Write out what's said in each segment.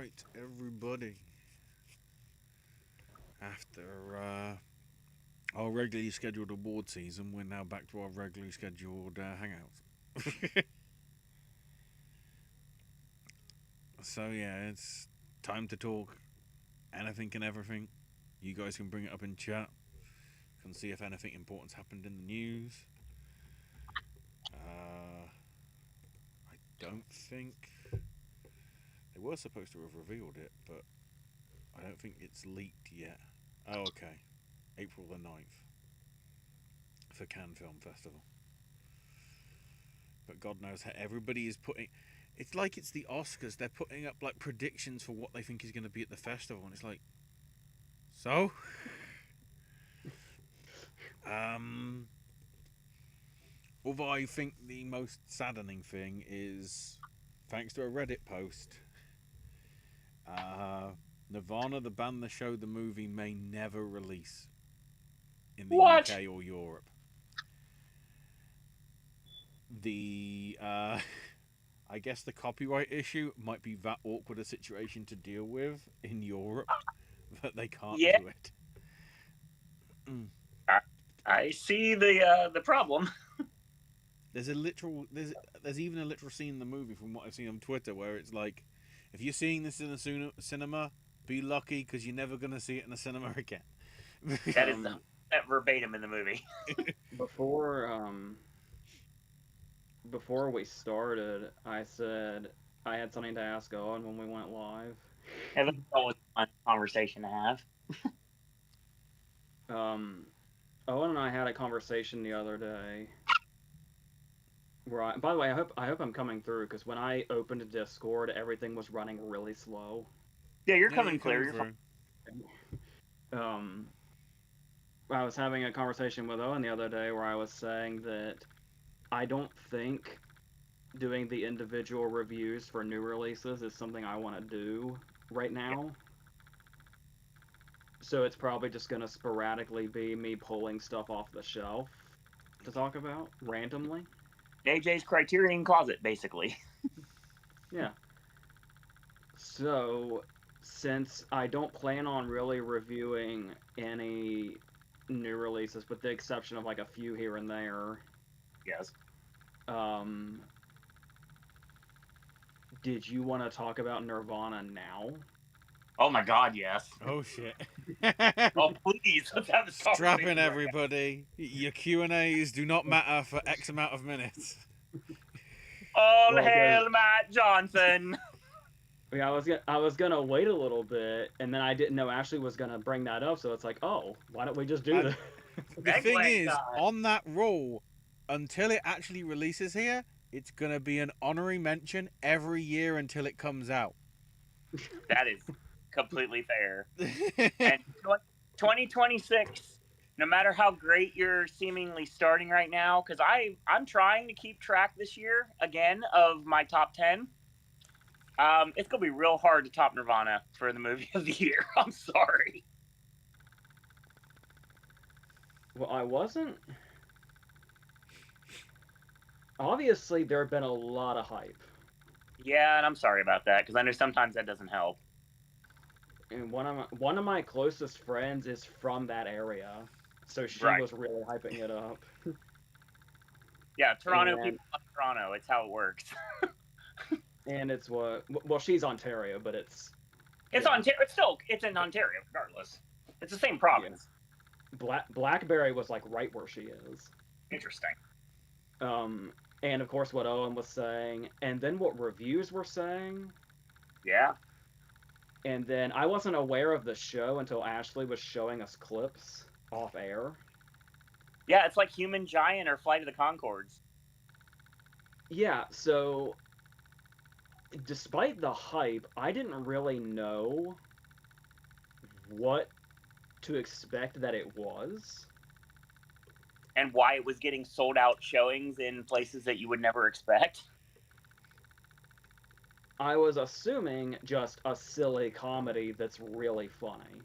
right, everybody. After our regularly scheduled award season, we're now back to our regularly scheduled hangouts. So yeah, it's time to talk anything and everything. You guys can bring it up in chat. Can see if anything important's happened in the news. I don't think they were supposed to have revealed it, but I don't think it's leaked yet. Oh, okay. April the 9th for Cannes Film Festival. But God knows how everybody is putting. It's like it's the Oscars. They're putting up like predictions for what they think is going to be at the festival, and it's like, so. Um. Although I think the most saddening thing is, thanks to a Reddit post, Nirvana, the band that showed the movie, may never release in the What? UK or Europe. The I guess the copyright issue might be that awkward a situation to deal with in Europe that they can't Yeah, do it. Mm. I, I see the problem. There's a literal there's even a literal scene in the movie from what I've seen on Twitter where it's like, if you're seeing this in a cinema, be lucky because you're never gonna see it in a cinema again. That is that verbatim in the movie. Before before we started, I said I had something to ask Owen when we went live. And that's always a fun conversation to have. Um, Owen and I had a conversation the other day. Where by the way, I hope I'm coming through because when I opened Discord, everything was running really slow. Yeah, you're Yeah, coming you're clear. coming You're fine. through. Um, I was having a conversation with Owen the other day where I was saying that I don't think doing the individual reviews for new releases is something I want to do right now. So it's probably just going to sporadically be me pulling stuff off the shelf to talk about randomly. AJ's Criterion Closet, basically. Yeah. So, since I don't plan on really reviewing any new releases, with the exception of like a few here and there, Yes. um, did you want to talk about Nirvana now? Oh my God, yes. Oh shit! Oh please, let's have this Strap conversation in, right everybody. Your Q and A's do not matter for X amount of minutes. now. All Well, hail Matt Johnson. yeah, I was gonna wait a little bit, and then I didn't know Ashley was gonna bring that up, so it's like, oh, why don't we just do And this? the thing Segue is, time. on that rule, until it actually releases here, it's gonna be an honorary mention every year until it comes out. That is completely fair. And 2026, no matter how great you're seemingly starting right now, because I'm trying to keep track this year again of my top 10. It's gonna be real hard to top Nirvana for the movie of the year. I'm sorry. Well, I wasn't. Obviously, there have been a lot of hype. Yeah, and I'm sorry about that because I know sometimes that doesn't help. And one of my closest friends is from that area, so she Right. was really hyping it up. Yeah, Toronto And people love Toronto. It's how it works. and it's what well she's Ontario, but it's It's yeah. Ontario. It's in Ontario regardless. It's the same province. Blackberry was like right where she is. Interesting. And of course what Owen was saying, and then what reviews were saying, Yeah. and then I wasn't aware of the show until Ashley was showing us clips off air. Yeah, it's like Human Giant or Flight of the Conchords. Yeah, so despite the hype, I didn't really know what to expect that it was. And why it was getting sold out showings in places that you would never expect. I was assuming just a silly comedy that's really funny.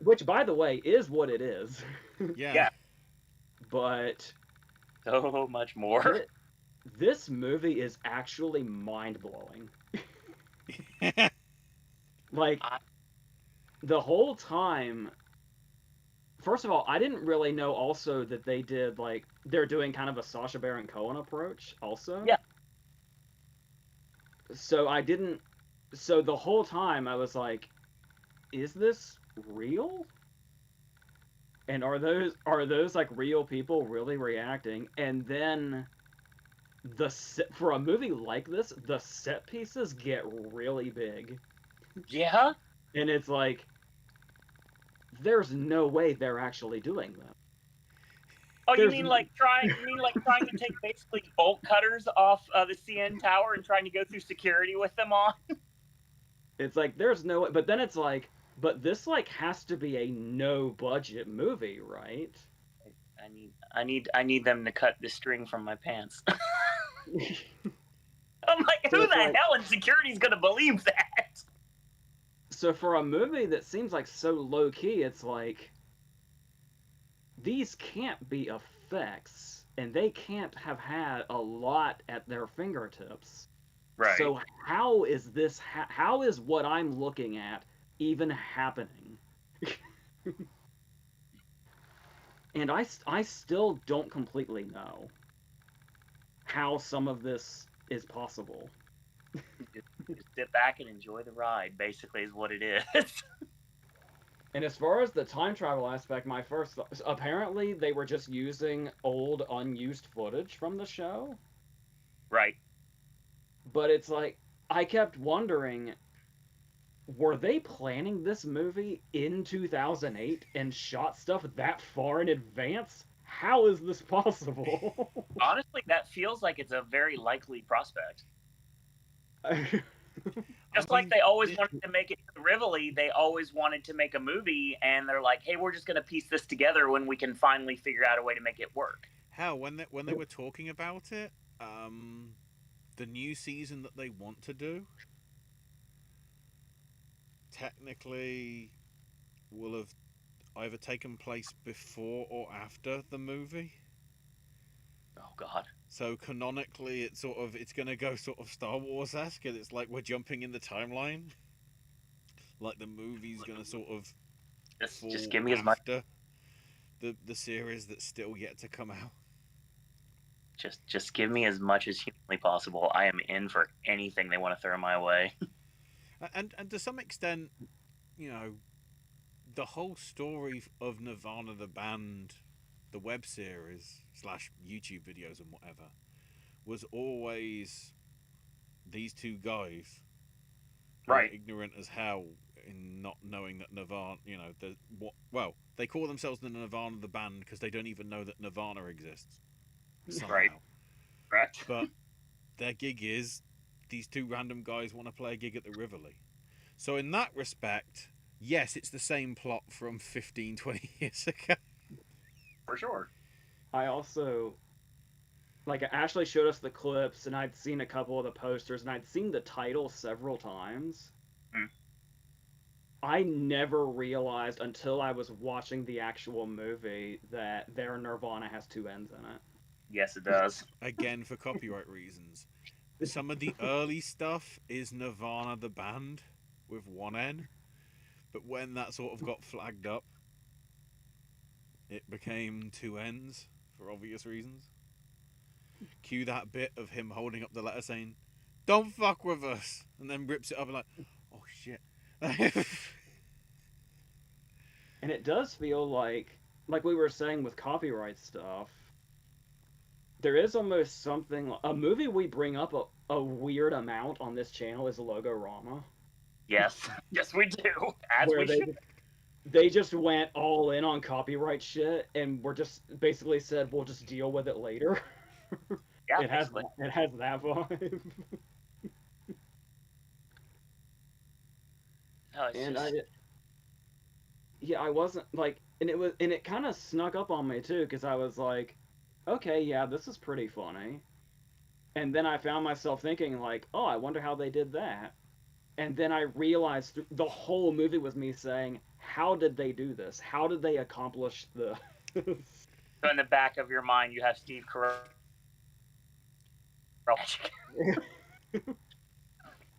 Which, by the way, is what it is. Yeah. Yeah. But So much more. this movie is actually mind blowing. Like, the whole time, first of all, I didn't really know also that they did, like, they're doing kind of a Sacha Baron Cohen approach also. Yeah. So I didn't, so the whole time I was like, is this real? And are those like real people really reacting? And then for a movie like this, the set pieces get really big. Yeah. And it's like, there's no way they're actually doing that. Oh, There's you mean like trying to take basically bolt cutters off the CN tower and trying to go through security with them on? It's like there's no way, but then it's like, but this like has to be a no budget movie, right? I need them to cut the string from my pants. I'm like, who the hell in security is gonna believe that? So for a movie that seems like so low key, it's like these can't be effects, and they can't have had a lot at their fingertips. Right. So how is this? How is what I'm looking at even happening? And I still don't completely know how some of this is possible. Just sit back and enjoy the ride, basically, is what it is. And as far as the time travel aspect, my first apparently they were just using old unused footage from the show. Right. But it's like I kept wondering, were they planning this movie in 2008 and shot stuff that far in advance? How is this possible? Honestly, that feels like it's a very likely prospect. Just like they always wanted to make it to Rivoli, they always wanted to make a movie, and they're like, hey, we're just going to piece this together when we can finally figure out a way to make it work. Hell, when they were talking about it, the new season that they want to do technically will have either taken place before or after the movie. Oh God. So canonically, it's going to go sort of Star Wars-esque, and it's like we're jumping in the timeline. Like the movie's going to sort of just give me as much. After the series that's still yet to come out. Just give me as much as humanly possible. I am in for anything they want to throw my way. And to some extent, you know, the whole story of Nirvana the band, the web series / YouTube videos and whatever, was always these two guys, right, ignorant as hell in not knowing that Nirvana, you know, they call themselves the Nirvana the band because they don't even know that Nirvana exists. Somehow. Right. Correct. But their gig is these two random guys want to play a gig at the Rivoli. So in that respect, yes, it's the same plot from 15, 20 years ago. For sure. I also, like, Ashley showed us the clips, and I'd seen a couple of the posters, and I'd seen the title several times. I never realized until I was watching the actual movie that their Nirvana has two N's in it. Yes, it does. Again, for copyright reasons. Some of the early stuff is Nirvana the band with one N, but when that sort of got flagged up, it became two N's for obvious reasons. Cue that bit of him holding up the letter saying, "Don't fuck with us," and then rips it up and like, oh shit. And it does feel like we were saying with copyright stuff, there is almost something, a movie we bring up a weird amount on this channel is Logorama. Yes, yes we do. As where we should. They just went all in on copyright shit, and we're just basically said we'll just deal with it later. Yeah, it has that vibe. No, and just... I wasn't like, and it kind of snuck up on me too, because I was like, okay, yeah, this is pretty funny. And then I found myself thinking like, oh, I wonder how they did that. And then I realized the whole movie was me saying, how did they do this? How did they accomplish this? So in the back of your mind, you have Steve Carell.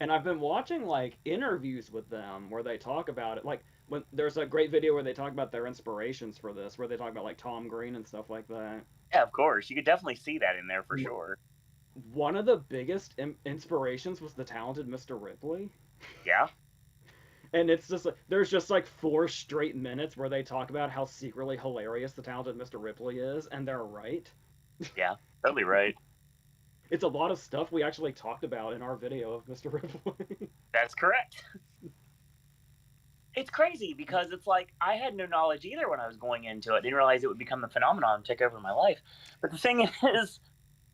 And I've been watching like interviews with them where they talk about it. Like when there's a great video where they talk about their inspirations for this, where they talk about like Tom Green and stuff like that. Yeah, of course. You could definitely see that in there for sure. One of the biggest inspirations was the talented Mr. Ripley. Yeah. And it's just like there's just like 4 straight minutes where they talk about how secretly hilarious the talented Mr. Ripley is, and they're right. Yeah, totally right. It's a lot of stuff we actually talked about in our video of Mr. Ripley. That's correct. It's crazy because it's like I had no knowledge either when I was going into it. Didn't realize it would become the phenomenon and take over my life. But the thing is,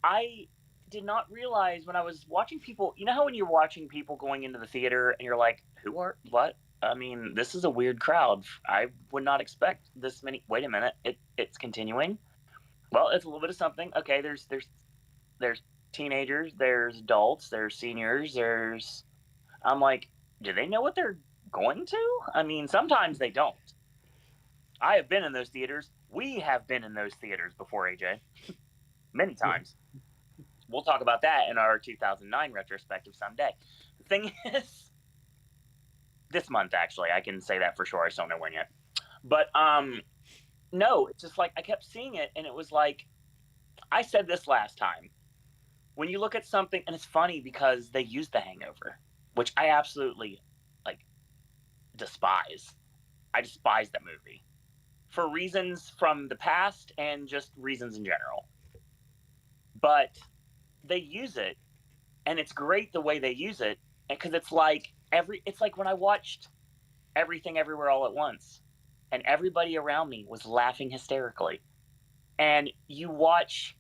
I did not realize when I was watching people. You know how when you're watching people going into the theater and you're like, "Who are what?" I mean, this is a weird crowd. I would not expect this many. Wait a minute, it's continuing. Well, it's a little bit of something. Okay, there's teenagers, there's adults, there's seniors, there's. I'm like, do they know what they're going to? I mean, sometimes they don't. I have been in those theaters. We have been in those theaters before, AJ. Many times. We'll talk about that in our 2009 retrospective someday. The thing is, this month, actually, I can say that for sure. I just don't know when yet. But, no, it's just like I kept seeing it, and it was like, I said this last time. When you look at something, and it's funny because they use The Hangover, which I absolutely like despise. I despise that movie for reasons from the past and just reasons in general. But they use it, and it's great the way they use it, because it's like when I watched Everything Everywhere All at Once, and everybody around me was laughing hysterically, and you watch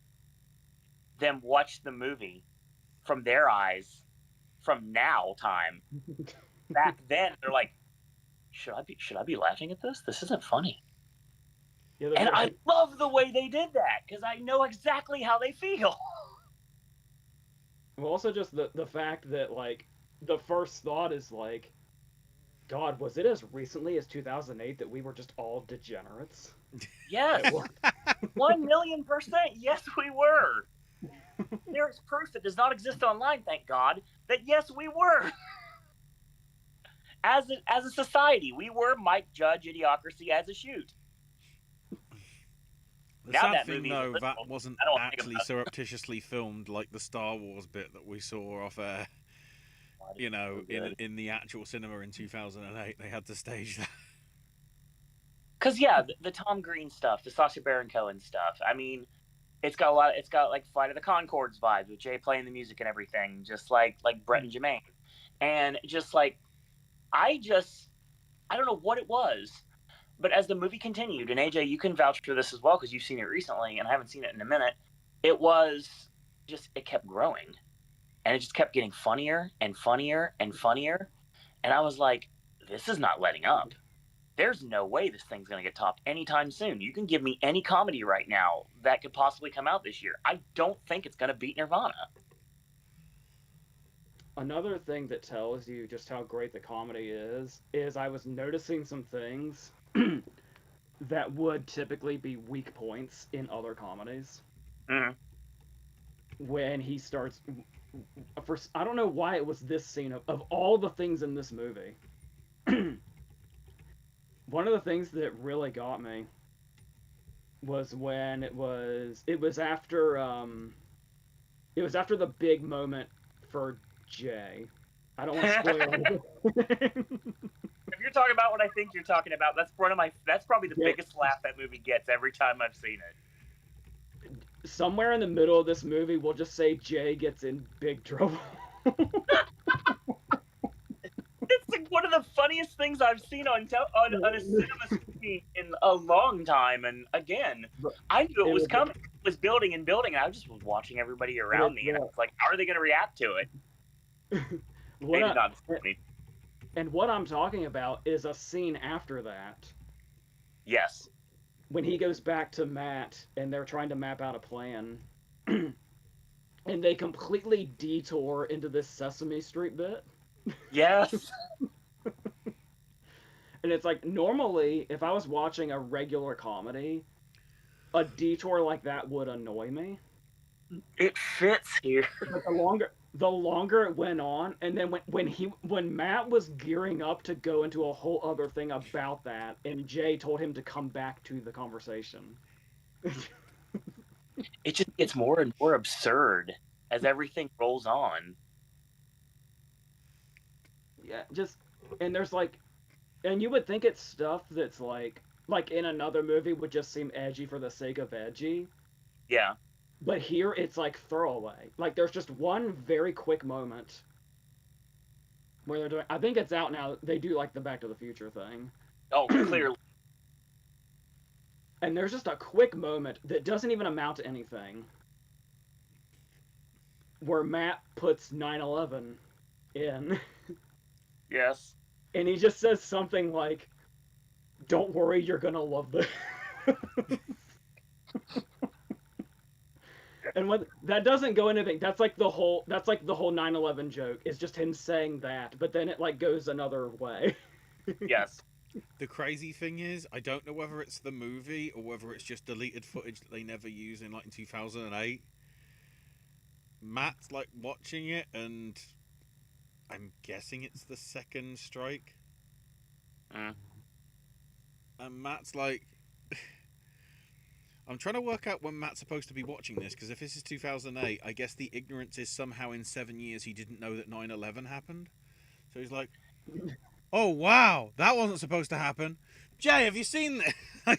them watch the movie from their eyes from now time. Back then, they're like, should I be laughing at this? This isn't funny. Yeah, and I love the way they did that because I know exactly how they feel. Well, also just the fact that like the first thought is like, God, was it as recently as 2008 that we were just all degenerates? Yes, 1,000,000%. Yes, we were. There's proof that does not exist online, thank God, that yes, we were. As a society, we were Mike Judge Idiocracy as a shoot. The Now sad that thing, movie though, is that wasn't I don't think actually about it. surreptitiously filmed like the Star Wars bit that we saw off air. You know, in the actual cinema in 2008, they had to stage that. Because yeah, the Tom Green stuff, the Sacha Baron Cohen stuff. I mean, it's got like Flight of the Conchords vibes with Jay playing the music and everything, just like Brett and Jermaine, and just like I don't know what it was, but as the movie continued, and AJ, you can vouch for this as well because you've seen it recently, and I haven't seen it in a minute. It was just it kept growing, and it just kept getting funnier and funnier and funnier, and I was like, this is not letting up. There's no way this thing's going to get topped anytime soon. You can give me any comedy right now that could possibly come out this year. I don't think it's going to beat Nirvana. Another thing that tells you just how great the comedy is I was noticing some things that would typically be weak points in other comedies. Mm-hmm. When he starts, I don't know why it was this scene of all the things in this movie. One of the things that really got me was when it was after the big moment for Jay. I don't want to spoil anything. If you're talking about what I think you're talking about, that's probably the biggest laugh that movie gets every time I've seen it. Somewhere in the middle of this movie, we'll just say Jay gets in big trouble. It's like one of the funniest things I've seen on a cinema screen in a long time. And again, I knew it was coming. It was building and building, and I just was watching everybody around me, and I was like, how are they going to react to it? Maybe not funny. And what I'm talking about is a scene after that. Yes. When he goes back to Matt, and they're trying to map out a plan. And they completely detour into this Sesame Street bit. Yes. And it's like, normally, if I was watching a regular comedy, a detour like that would annoy me. It fits here. But the longer it went on, and then when Matt was gearing up to go into a whole other thing about that, and Jay told him to come back to the conversation. It just gets more and more absurd as everything rolls on. Yeah, just and there's like, and you would think it's stuff that's like in another movie would just seem edgy for the sake of edgy, Yeah. but here it's like throwaway. Like there's just one very quick moment where they're doing. I think it's out now. They do like the Back to the Future thing. Oh, clearly. And there's just a quick moment that doesn't even amount to anything where Matt puts 9/11 in. Yes. And he just says something like, "Don't worry, you're gonna love this." And when that doesn't go into anything, that's like the whole 9/11 joke. Is just him saying that, but then it like goes another way. Yes. The crazy thing is, I don't know whether it's the movie or whether it's just deleted footage that they never use in 2008. Matt's like watching it, and I'm guessing it's the second strike. Mm. And Matt's like, I'm trying to work out when Matt's supposed to be watching this, because if this is 2008, I guess the ignorance is somehow in 7 years he didn't know that 9/11 happened. So he's like, oh wow, that wasn't supposed to happen. Jay, have you seen this?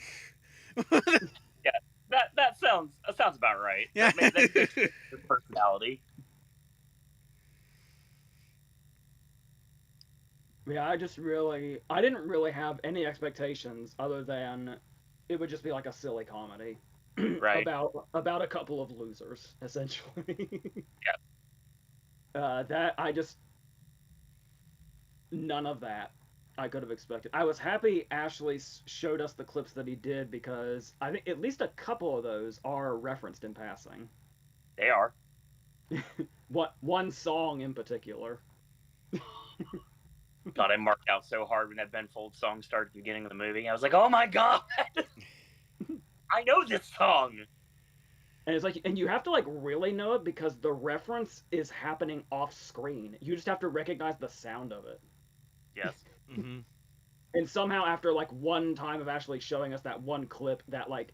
Yeah. That sounds about right. Yeah. That's his personality. Yeah, I didn't really have any expectations other than it would just be like a silly comedy Right. about a couple of losers, essentially. Yeah. That I just none of that I could have expected. I was happy Ashley showed us the clips that he did because I think at least a couple of those are referenced in passing. They are. What one song in particular? God, I marked out so hard when that Ben Folds song started at the beginning of the movie. I was like, oh my God. I know this song. And it's like, and you have to like really know it because the reference is happening off screen. You just have to recognize the sound of it. Yes. Mm-hmm. And somehow, after like one time of actually showing us that one clip, that like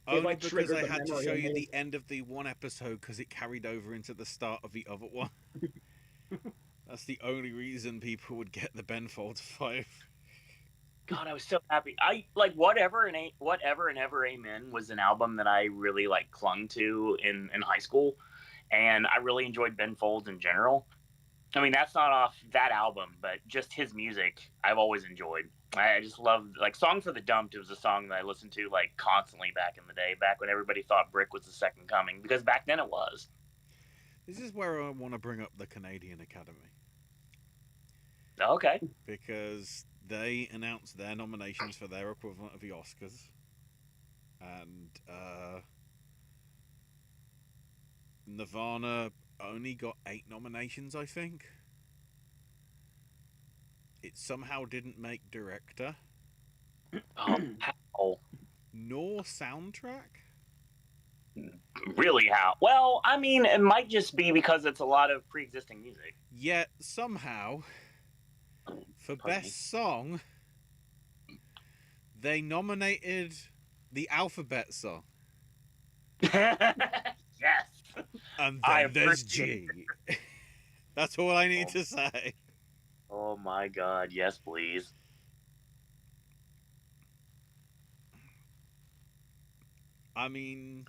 Only like, because triggered I the had to memory show and you made the end of the one episode because it carried over into the start of the other one. That's the only reason people would get the Ben Folds 5. God, I was so happy. I like whatever and ever amen was an album that I really like clung to in high school, and I really enjoyed Ben Folds in general. I mean, that's not off that album, but just his music I've always enjoyed. I just love like "Song for the Dumped." It was a song that I listened to like constantly back in the day, back when everybody thought Brick was the second coming, because back then it was. This is where I want to bring up the Canadian Academy. Okay. Because they announced their nominations for their equivalent of the Oscars. And Nirvana only got 8 nominations, I think. It somehow didn't make director. How? Nor soundtrack. Really, how? Well, I mean, it might just be because it's a lot of pre-existing music. Yet, somehow, for Best Song, they nominated the Alphabet Song. Yes. And then there's G. That's all I need to say. Oh my God, yes, please. I mean,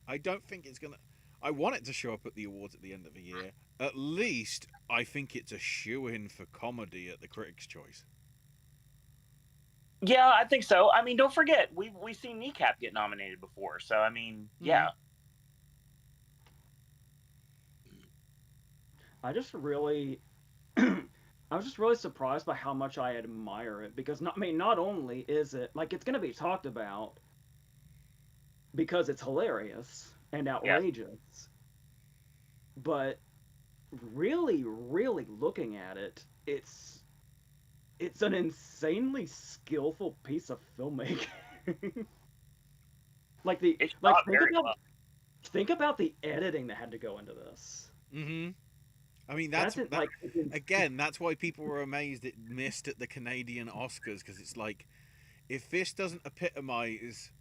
I don't think it's gonna. I want it to show up at the awards at the end of the year. At least, I think it's a shoe-in for comedy at the Critics' Choice. Yeah, I think so. I mean, don't forget, we've seen Kneecap get nominated before, so I mean, yeah. I was just really surprised by how much I admire it because not only is it like it's going to be talked about because it's hilarious and outrageous, but really, really looking at it, it's an insanely skillful piece of filmmaking. Like It's not very well. think about the editing that had to go into this. Mm-hmm. I mean, that's Like again. That's why people were amazed it missed at the Canadian Oscars, because it's like, if this doesn't epitomize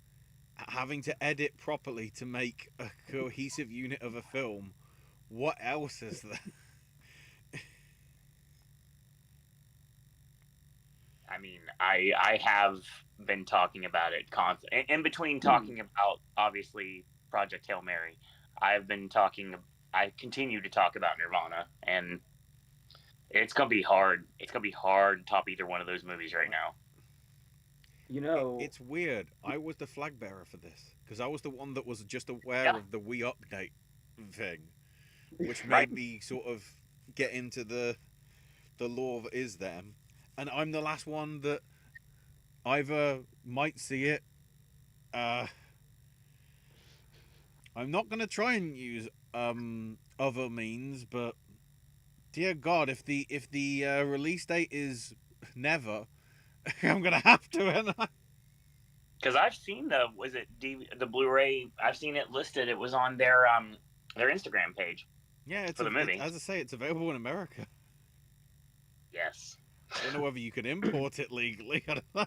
having to edit properly to make a cohesive unit of a film, what else is there? I mean, I have been talking about it constantly. In between talking about, obviously, Project Hail Mary, I've been talking. I continue to talk about Nirvana, and it's gonna be hard. It's gonna be hard to top either one of those movies right now. You know, It's weird. I was the flag bearer for this because I was the one that was just aware Yeah. of the We Update thing, which Right. made me sort of get into the lore that is them, and I'm the last one that either might see it. I'm not gonna try and use other means, but dear God, if the release date is never, I'm gonna have to. And Because I've seen the Blu-ray? I've seen it listed. It was on their Instagram page. yeah, it's For the movie. as I say, it's available in America. Yes. I don't know whether you can import it legally. I don't know.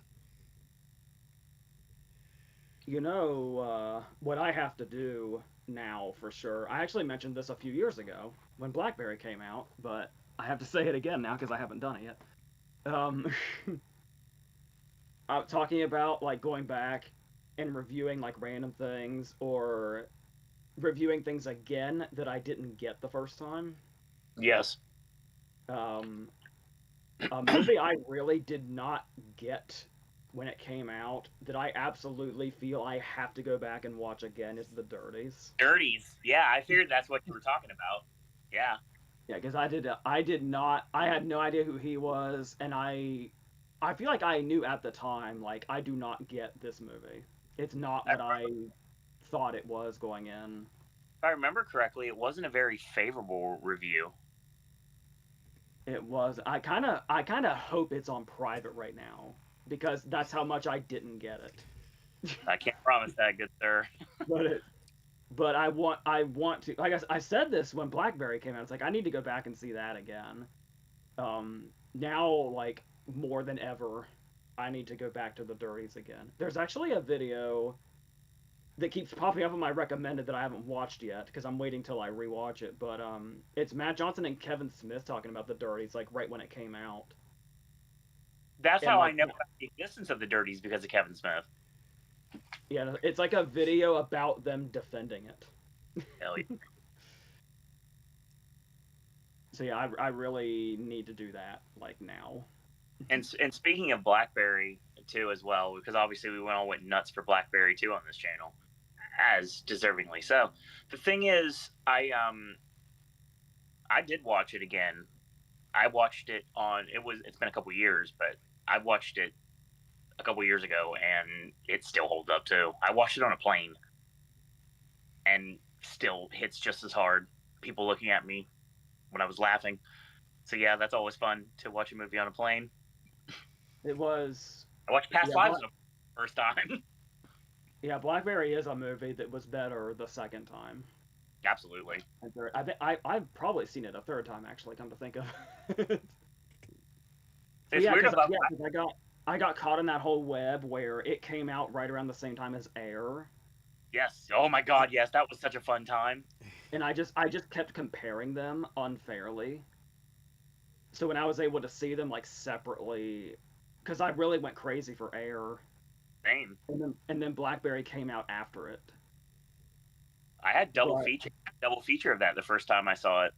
you know what I have to do now for sure. I actually mentioned this a few years ago when BlackBerry came out, but I have to say it again now because I haven't done it yet. I'm talking about like going back and reviewing like random things or reviewing things again that I didn't get the first time. Yes. Um, a movie I really did not get when it came out that I absolutely feel I have to go back and watch again is The Dirties. Dirties. Yeah, I figured that's what you were talking about. Yeah. Yeah, because I did not, I had no idea who he was, and I feel like I knew at the time, like, I do not get this movie. It's not what I thought it was going in. If I remember correctly, it wasn't a very favorable review. It was, I kind of hope it's on private right now, because that's how much I didn't get it. I can't promise that, good sir. But I want to, like I said this when BlackBerry came out. It's like I need to go back and see that again. Now, like more than ever, I need to go back to The Dirties again. There's actually a video that keeps popping up on my recommended that I haven't watched yet because I'm waiting till I rewatch it. But it's Matt Johnson and Kevin Smith talking about The Dirties, like right when it came out. That's And, how like, I know about the existence of the Dirties, because of Kevin Smith. Yeah, it's like a video about them defending it. Hell yeah. So yeah, I really need to do that like now. And speaking of BlackBerry too, as well, because obviously we all went nuts for BlackBerry too on this channel, as deservingly so. The thing is, I did watch it again. I watched it on. It's been a couple years, but I watched it a couple years ago, and it still holds up too. I watched it on a plane, and still hits just as hard. People looking at me when I was laughing. So yeah, that's always fun to watch a movie on a plane. It was. I watched Past Lives the first time. Yeah, BlackBerry is a movie that was better the second time. Absolutely. I've probably seen it a third time actually. Come to think of it. It's weird about I got caught in that whole web where it came out right around the same time as Air. Yes. Oh my God. Yes, that was such a fun time. And I just kept comparing them unfairly. So when I was able to see them like separately, because I really went crazy for Air. Same. And then BlackBerry came out after it. I had double feature of that the first time I saw it.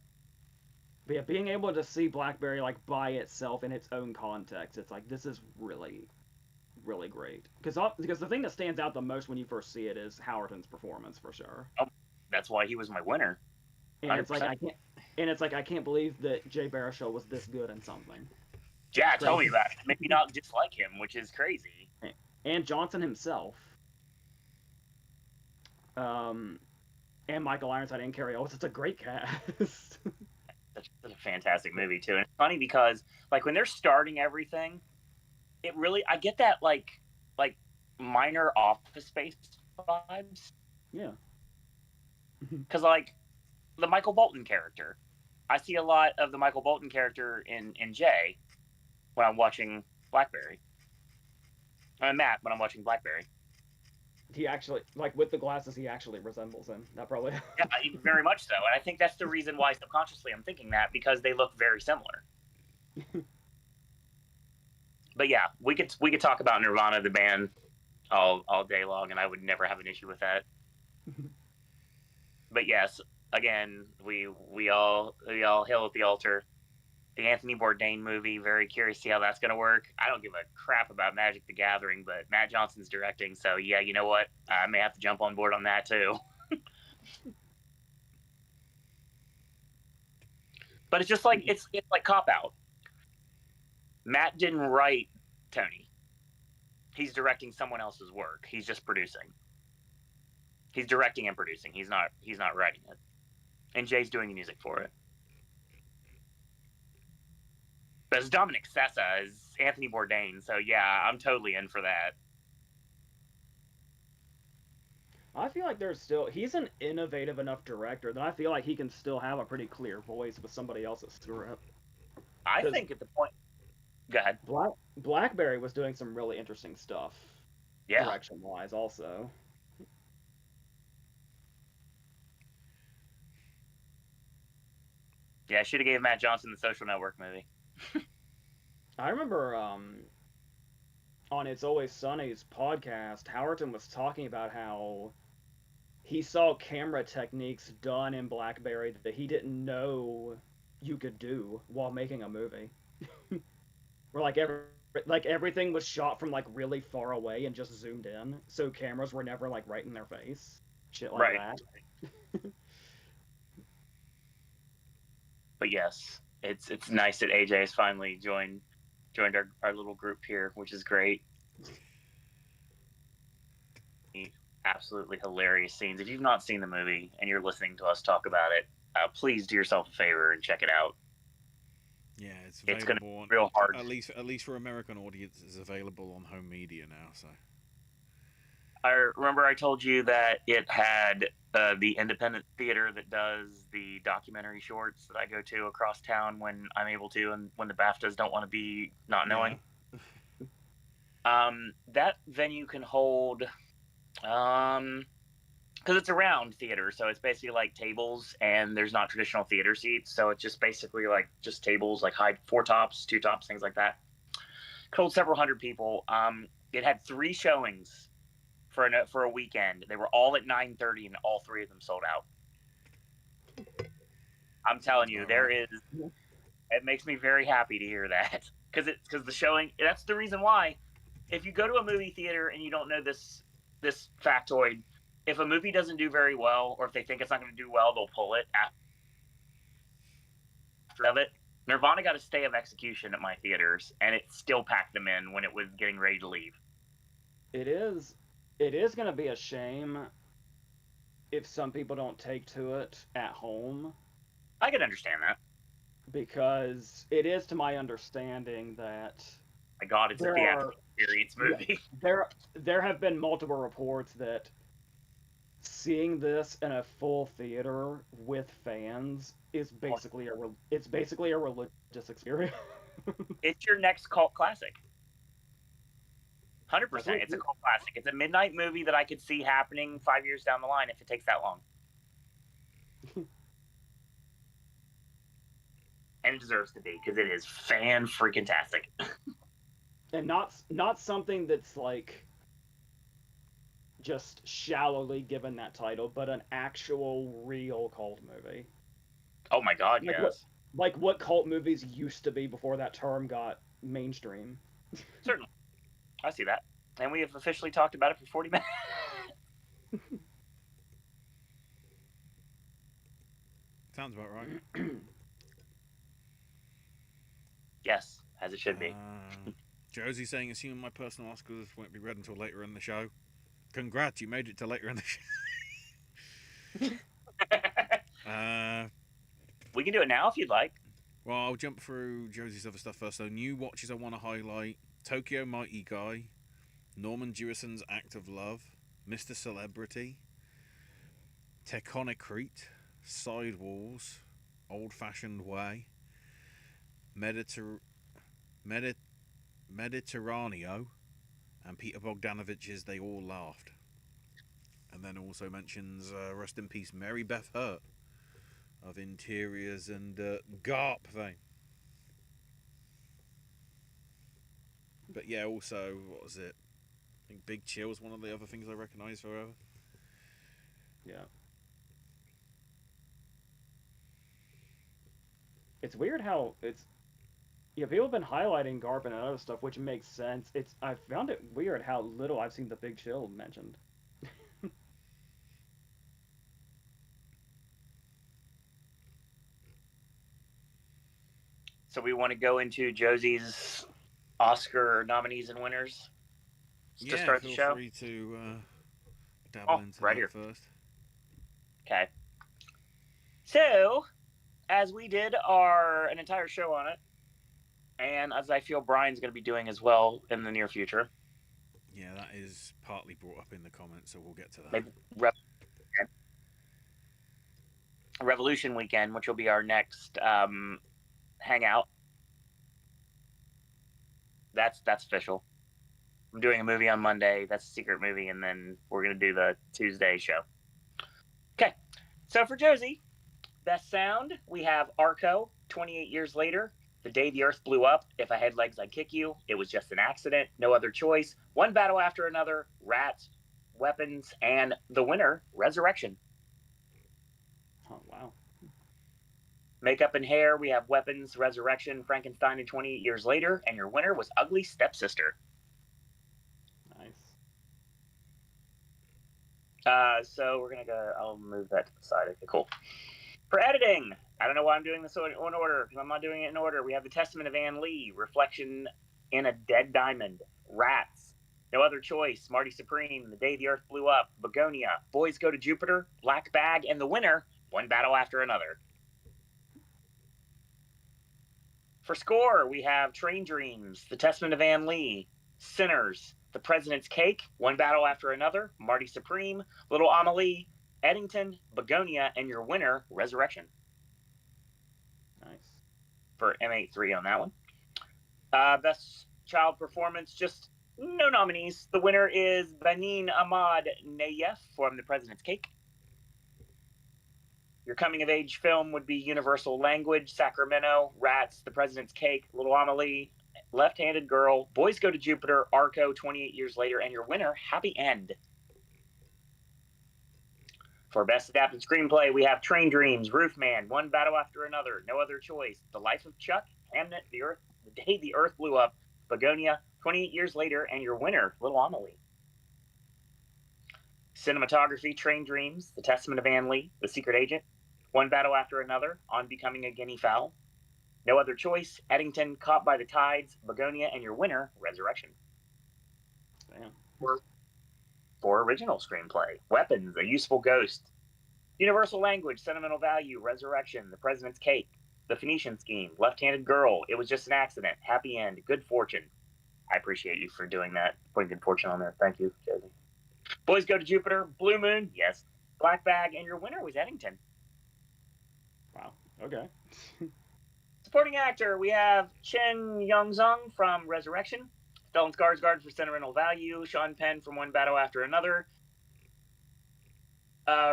But yeah, being able to see BlackBerry like by itself in its own context, it's like this is really, really great. Because the thing that stands out the most when you first see it is Howerton's performance for sure. Oh, that's why he was my winner. And 100%. It's like I can't believe that Jay Baruchel was this good in something. Yeah, tell me about it. Make me not dislike him, which is crazy. And Johnson himself. And Michael Ironside and Carrie Ellis. It's a great cast. That's a fantastic movie too, and it's funny because like when they're starting everything, it really I get that like minor Office Space vibes. Yeah. Because, like, the Michael Bolton character, I see a lot of the Michael Bolton character in Jay when I'm watching Blackberry. I'm Matt when I'm watching Blackberry. He actually, like, with the glasses, he actually resembles him. That probably. Yeah, very much so. And I think that's the reason why subconsciously I'm thinking that, because they look very similar. But yeah, we could talk about Nirvana, the band, all day long, and I would never have an issue with that. But yes, again, we all hail at the altar. The Anthony Bourdain movie, very curious to see how that's going to work. I don't give a crap about Magic the Gathering, but Matt Johnson's directing, so yeah, you know what? I may have to jump on board on that too. But it's just like it's like Cop Out. Matt didn't write Tony. He's directing someone else's work. He's just producing. He's directing and producing. He's not writing it. And Jay's doing the music for it. But it's Dominic Sessa as Anthony Bourdain, so yeah, I'm totally in for that. I feel like he's an innovative enough director that I feel like he can still have a pretty clear voice with somebody else's script. I think at the point, go ahead. Blackberry was doing some really interesting stuff, direction wise, also. Yeah, I should have gave Matt Johnson the Social Network movie. I remember on It's Always Sunny's podcast, Howerton was talking about how he saw camera techniques done in Blackberry that he didn't know you could do while making a movie. Where like everything was shot from like really far away and just zoomed in, so cameras were never like right in their face. Shit like that. But yes, it's nice that AJ has finally joined our little group here, which is great. Absolutely hilarious scenes. If you've not seen the movie and you're listening to us talk about it, please do yourself a favor and check it out. Yeah, it's going to be real hard. At least for American audience, it's available on home media now. So I remember I told you that it had the independent theater that does the documentary shorts that I go to across town when I'm able to, and when the BAFTAs don't want to be not knowing. Yeah. That venue can hold, because it's a round theater, so it's basically like tables, and there's not traditional theater seats, so it's just basically like just tables, like high 4 tops, 2 tops, things like that. Could hold several hundred people. It had 3 showings for a weekend. They were all at 9:30, and all 3 of them sold out. I'm telling you, it makes me very happy to hear that, because the showing. That's the reason why. If you go to a movie theater and you don't know this factoid, if a movie doesn't do very well, or if they think it's not going to do well, they'll pull it after of it. Nirvana got a stay of execution at my theaters, and it still packed them in when it was getting ready to leave. It is going to be a shame if some people don't take to it at home. I can understand that. Because it is, to my understanding, that... My God, it's a theatrical experience movie. There have been multiple reports that seeing this in a full theater with fans is basically a religious experience. It's your next cult classic. 100%. It's a cult classic. It's a midnight movie that I could see happening 5 years down the line if it takes that long. And it deserves to be, because it is fan-freaking-tastic. And not something that's like just shallowly given that title, but an actual real cult movie. Oh my God, yes. What cult movies used to be before that term got mainstream. Certainly. I see that. And we have officially talked about it for 40 minutes. Sounds about right. Yes, as it should be. Josie saying, assuming my personal Oscars won't be read until later in the show. Congrats, you made it to later in the show. We can do it now if you'd like. Well, I'll jump through Josie's other stuff first. So, new watches I want to highlight: Tokyo Mighty Guy, Norman Jewison's Act of Love, Mr. Celebrity, Tectoniccrete, Sidewalls, Old Fashioned Way, Mediter- Medi- Mediterraneo, and Peter Bogdanovich's They All Laughed. And then also mentions rest in peace Mary Beth Hurt of Interiors and Garp fame. But yeah, also, what was it? I think Big Chill was one of the other things I recognised forever. Yeah. It's weird how people have been highlighting Garp and other stuff, which makes sense. I found it weird how little I've seen the Big Chill mentioned. So we want to go into Josie's Oscar nominees and winners to start the show. Feel free to dabble into right that here. first. Okay. So, as we did an entire show on it, and as I feel Brian's going to be doing as well in the near future. Yeah, that is partly brought up in the comments, so we'll get to that. Maybe Revolution Weekend, which will be our next hangout. That's official. I'm doing a movie on Monday. That's a secret movie, and then we're going to do the Tuesday show. Okay. So for Josie, best sound, we have Arco, 28 Years Later, The Day the Earth Blew Up, If I Had Legs I'd Kick You, It Was Just an Accident, No Other Choice, One Battle After Another, Rats, Weapons, and the winner, Resurrection. Oh, wow. Makeup and hair, we have Weapons, Resurrection, Frankenstein, and 28 Years Later, and your winner was Ugly Stepsister. Nice. So we're going to go, I'll move that to the side. Okay, cool. For editing, I don't know why I'm doing this in order, because I'm not doing it in order. We have The Testament of Ann Lee, Reflection in a Dead Diamond, Rats, No Other Choice, Marty Supreme, The Day the Earth Blew Up, Begonia, Boys Go to Jupiter, Black Bag, and the winner, One Battle After Another. For score, we have Train Dreams, The Testament of Ann Lee, Sinners, The President's Cake, One Battle After Another, Marty Supreme, Little Amelie, Eddington, Begonia, and your winner, Resurrection. Nice. For M83 on that one. Best Child Performance, just no nominees. The winner is Benin Ahmad Nayef from The President's Cake. Your coming-of-age film would be Universal Language, Sacramento, Rats, The President's Cake, Little Amelie, Left-Handed Girl, Boys Go to Jupiter, Arco, 28 Years Later, and your winner, Happy End. For Best Adapted Screenplay, we have Train Dreams, Roofman, One Battle After Another, No Other Choice, The Life of Chuck, Hamnet, The Day the Earth Blew Up, Begonia, 28 Years Later, and your winner, Little Amelie. Cinematography, Train Dreams, The Testament of Ann Lee, The Secret Agent, One Battle After Another, On Becoming a Guinea Fowl, No Other Choice, Eddington, Caught by the Tides, Begonia, and your winner, Resurrection. Damn. For original screenplay, Weapons, A Useful Ghost, Universal Language, Sentimental Value, Resurrection, The President's Cake, The Phoenician Scheme, Left-Handed Girl, It Was Just an Accident, Happy End, Good Fortune. I appreciate you for doing that, putting Good Fortune on there. Thank you, Josie. Boys Go to Jupiter, Blue Moon, yes. Black Bag, and your winner was Eddington. Wow. Okay. Supporting actor, we have Chen Yongzong from Resurrection, Stellan Skarsgård for Sentimental Value, Sean Penn from One Battle After Another,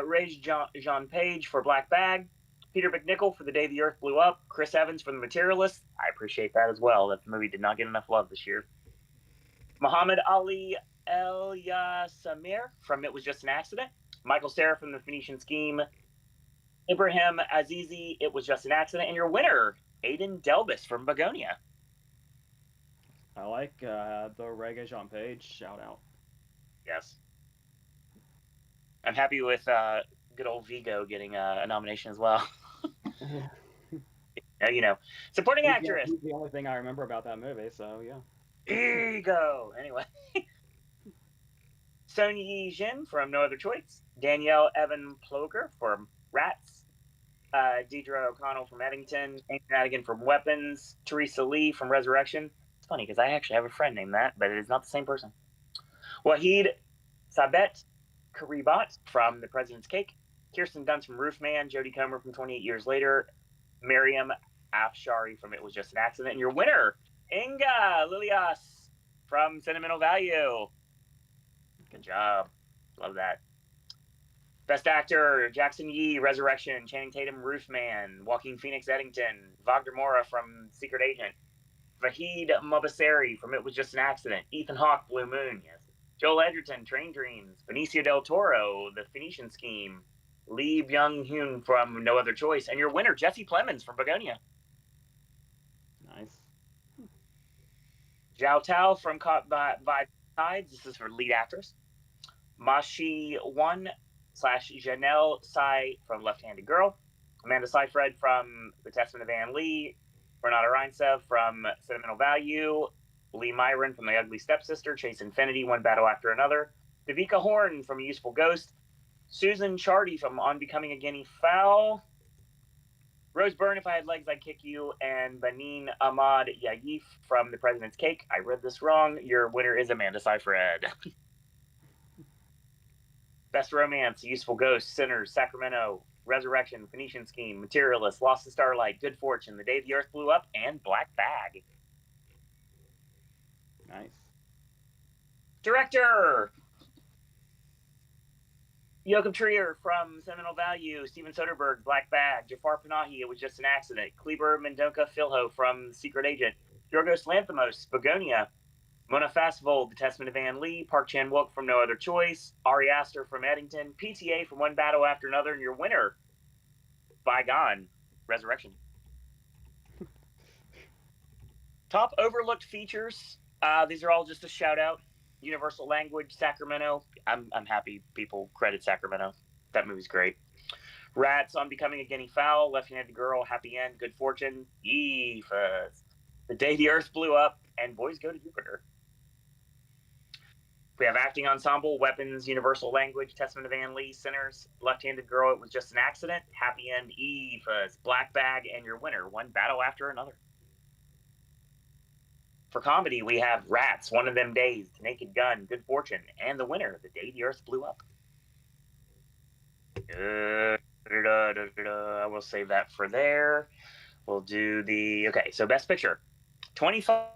Ray Jean Page for Black Bag, Peter McNichol for The Day the Earth Blew Up, Chris Evans for The Materialist. I appreciate that as well. That movie did not get enough love this year. Muhammad Ali El Yasamir from It Was Just an Accident, Michael Cera from The Phoenician Scheme, Ibrahim Azizi, It Was Just an Accident, and your winner, Aidan Delbus from Begonia. I like the Reggae Jean Page shout out. Yes. I'm happy with good old Vigo getting a nomination as well. You know, supporting actress. He's the only thing I remember about that movie, so yeah. Vigo. Anyway. Son Yi Jin from No Other Choice, Danielle Evan Ploger from Rats, Deidre O'Connell from Eddington, Amy Madigan from Weapons, Teresa Lee from Resurrection. It's funny because I actually have a friend named that, but it is not the same person. Wahid Sabet Karibat from The President's Cake, Kirsten Dunst from Roofman, Jodie Comer from 28 Years Later, Miriam Afshari from It Was Just an Accident, and your winner, Inga Lilias from Sentimental Value. Good job. Love that. Best Actor, Jackson Yee, Resurrection, Channing Tatum, Roofman, Joaquin Phoenix, Eddington, Wagner Moura from Secret Agent, Vahid Mobaseri from It Was Just an Accident, Ethan Hawke, Blue Moon, yes, Joel Edgerton, Train Dreams, Benicio del Toro, The Phoenician Scheme, Lee Byung-hun from No Other Choice, and your winner, Jesse Plemons from Begonia. Nice. Zhao Tao from Caught by Tides, this is for lead actress. Mashi One / Janelle Tsai from Left Handed Girl, Amanda Seyfried from The Testament of Anne Lee, Renata Reinsev from Sentimental Value, Lee Myron from The Ugly Stepsister, Chase Infinity, One Battle After Another, Devika Horn from A Useful Ghost, Susan Chardy from On Becoming a Guinea Fowl, Rose Byrne, If I Had Legs I'd Kick You, and Banin Ahmad Yaif from The President's Cake. I read this wrong. Your winner is Amanda Seyfried. Best Romance, Useful Ghost, Sinners, Sacramento, Resurrection, Phoenician Scheme, Materialist, Lost in Starlight, Good Fortune, The Day the Earth Blew Up, and Black Bag. Nice. Director, Joachim Trier from Seminole Value, Steven Soderbergh, Black Bag, Jafar Panahi, It Was Just an Accident, Kleber Mendonca Filho from Secret Agent, Yorgos Lanthimos, Begonia, Mona Fastvold, The Testament of Anne Lee, Park Chan-wook from No Other Choice, Ari Aster from Eddington, PTA from One Battle After Another, and your winner, Bygone, Resurrection. Top overlooked features. These are all just a shout out. Universal Language, Sacramento. I'm happy people credit Sacramento. That movie's great. Rats, On Becoming a Guinea Fowl, Left-Handed Girl, Happy End, Good Fortune, The Day the Earth Blew Up, and Boys Go to Jupiter. We have acting ensemble, Weapons, Universal Language, Testament of Anne Lee, Sinners, Left-Handed Girl, It Was Just an Accident, Happy End, Black Bag, and your winner, One Battle After Another. For comedy, we have Rats, One of Them Days, Naked Gun, Good Fortune, and the winner, The Day the Earth Blew Up. I will save that for there. We'll do the... Okay, so Best Picture. 25...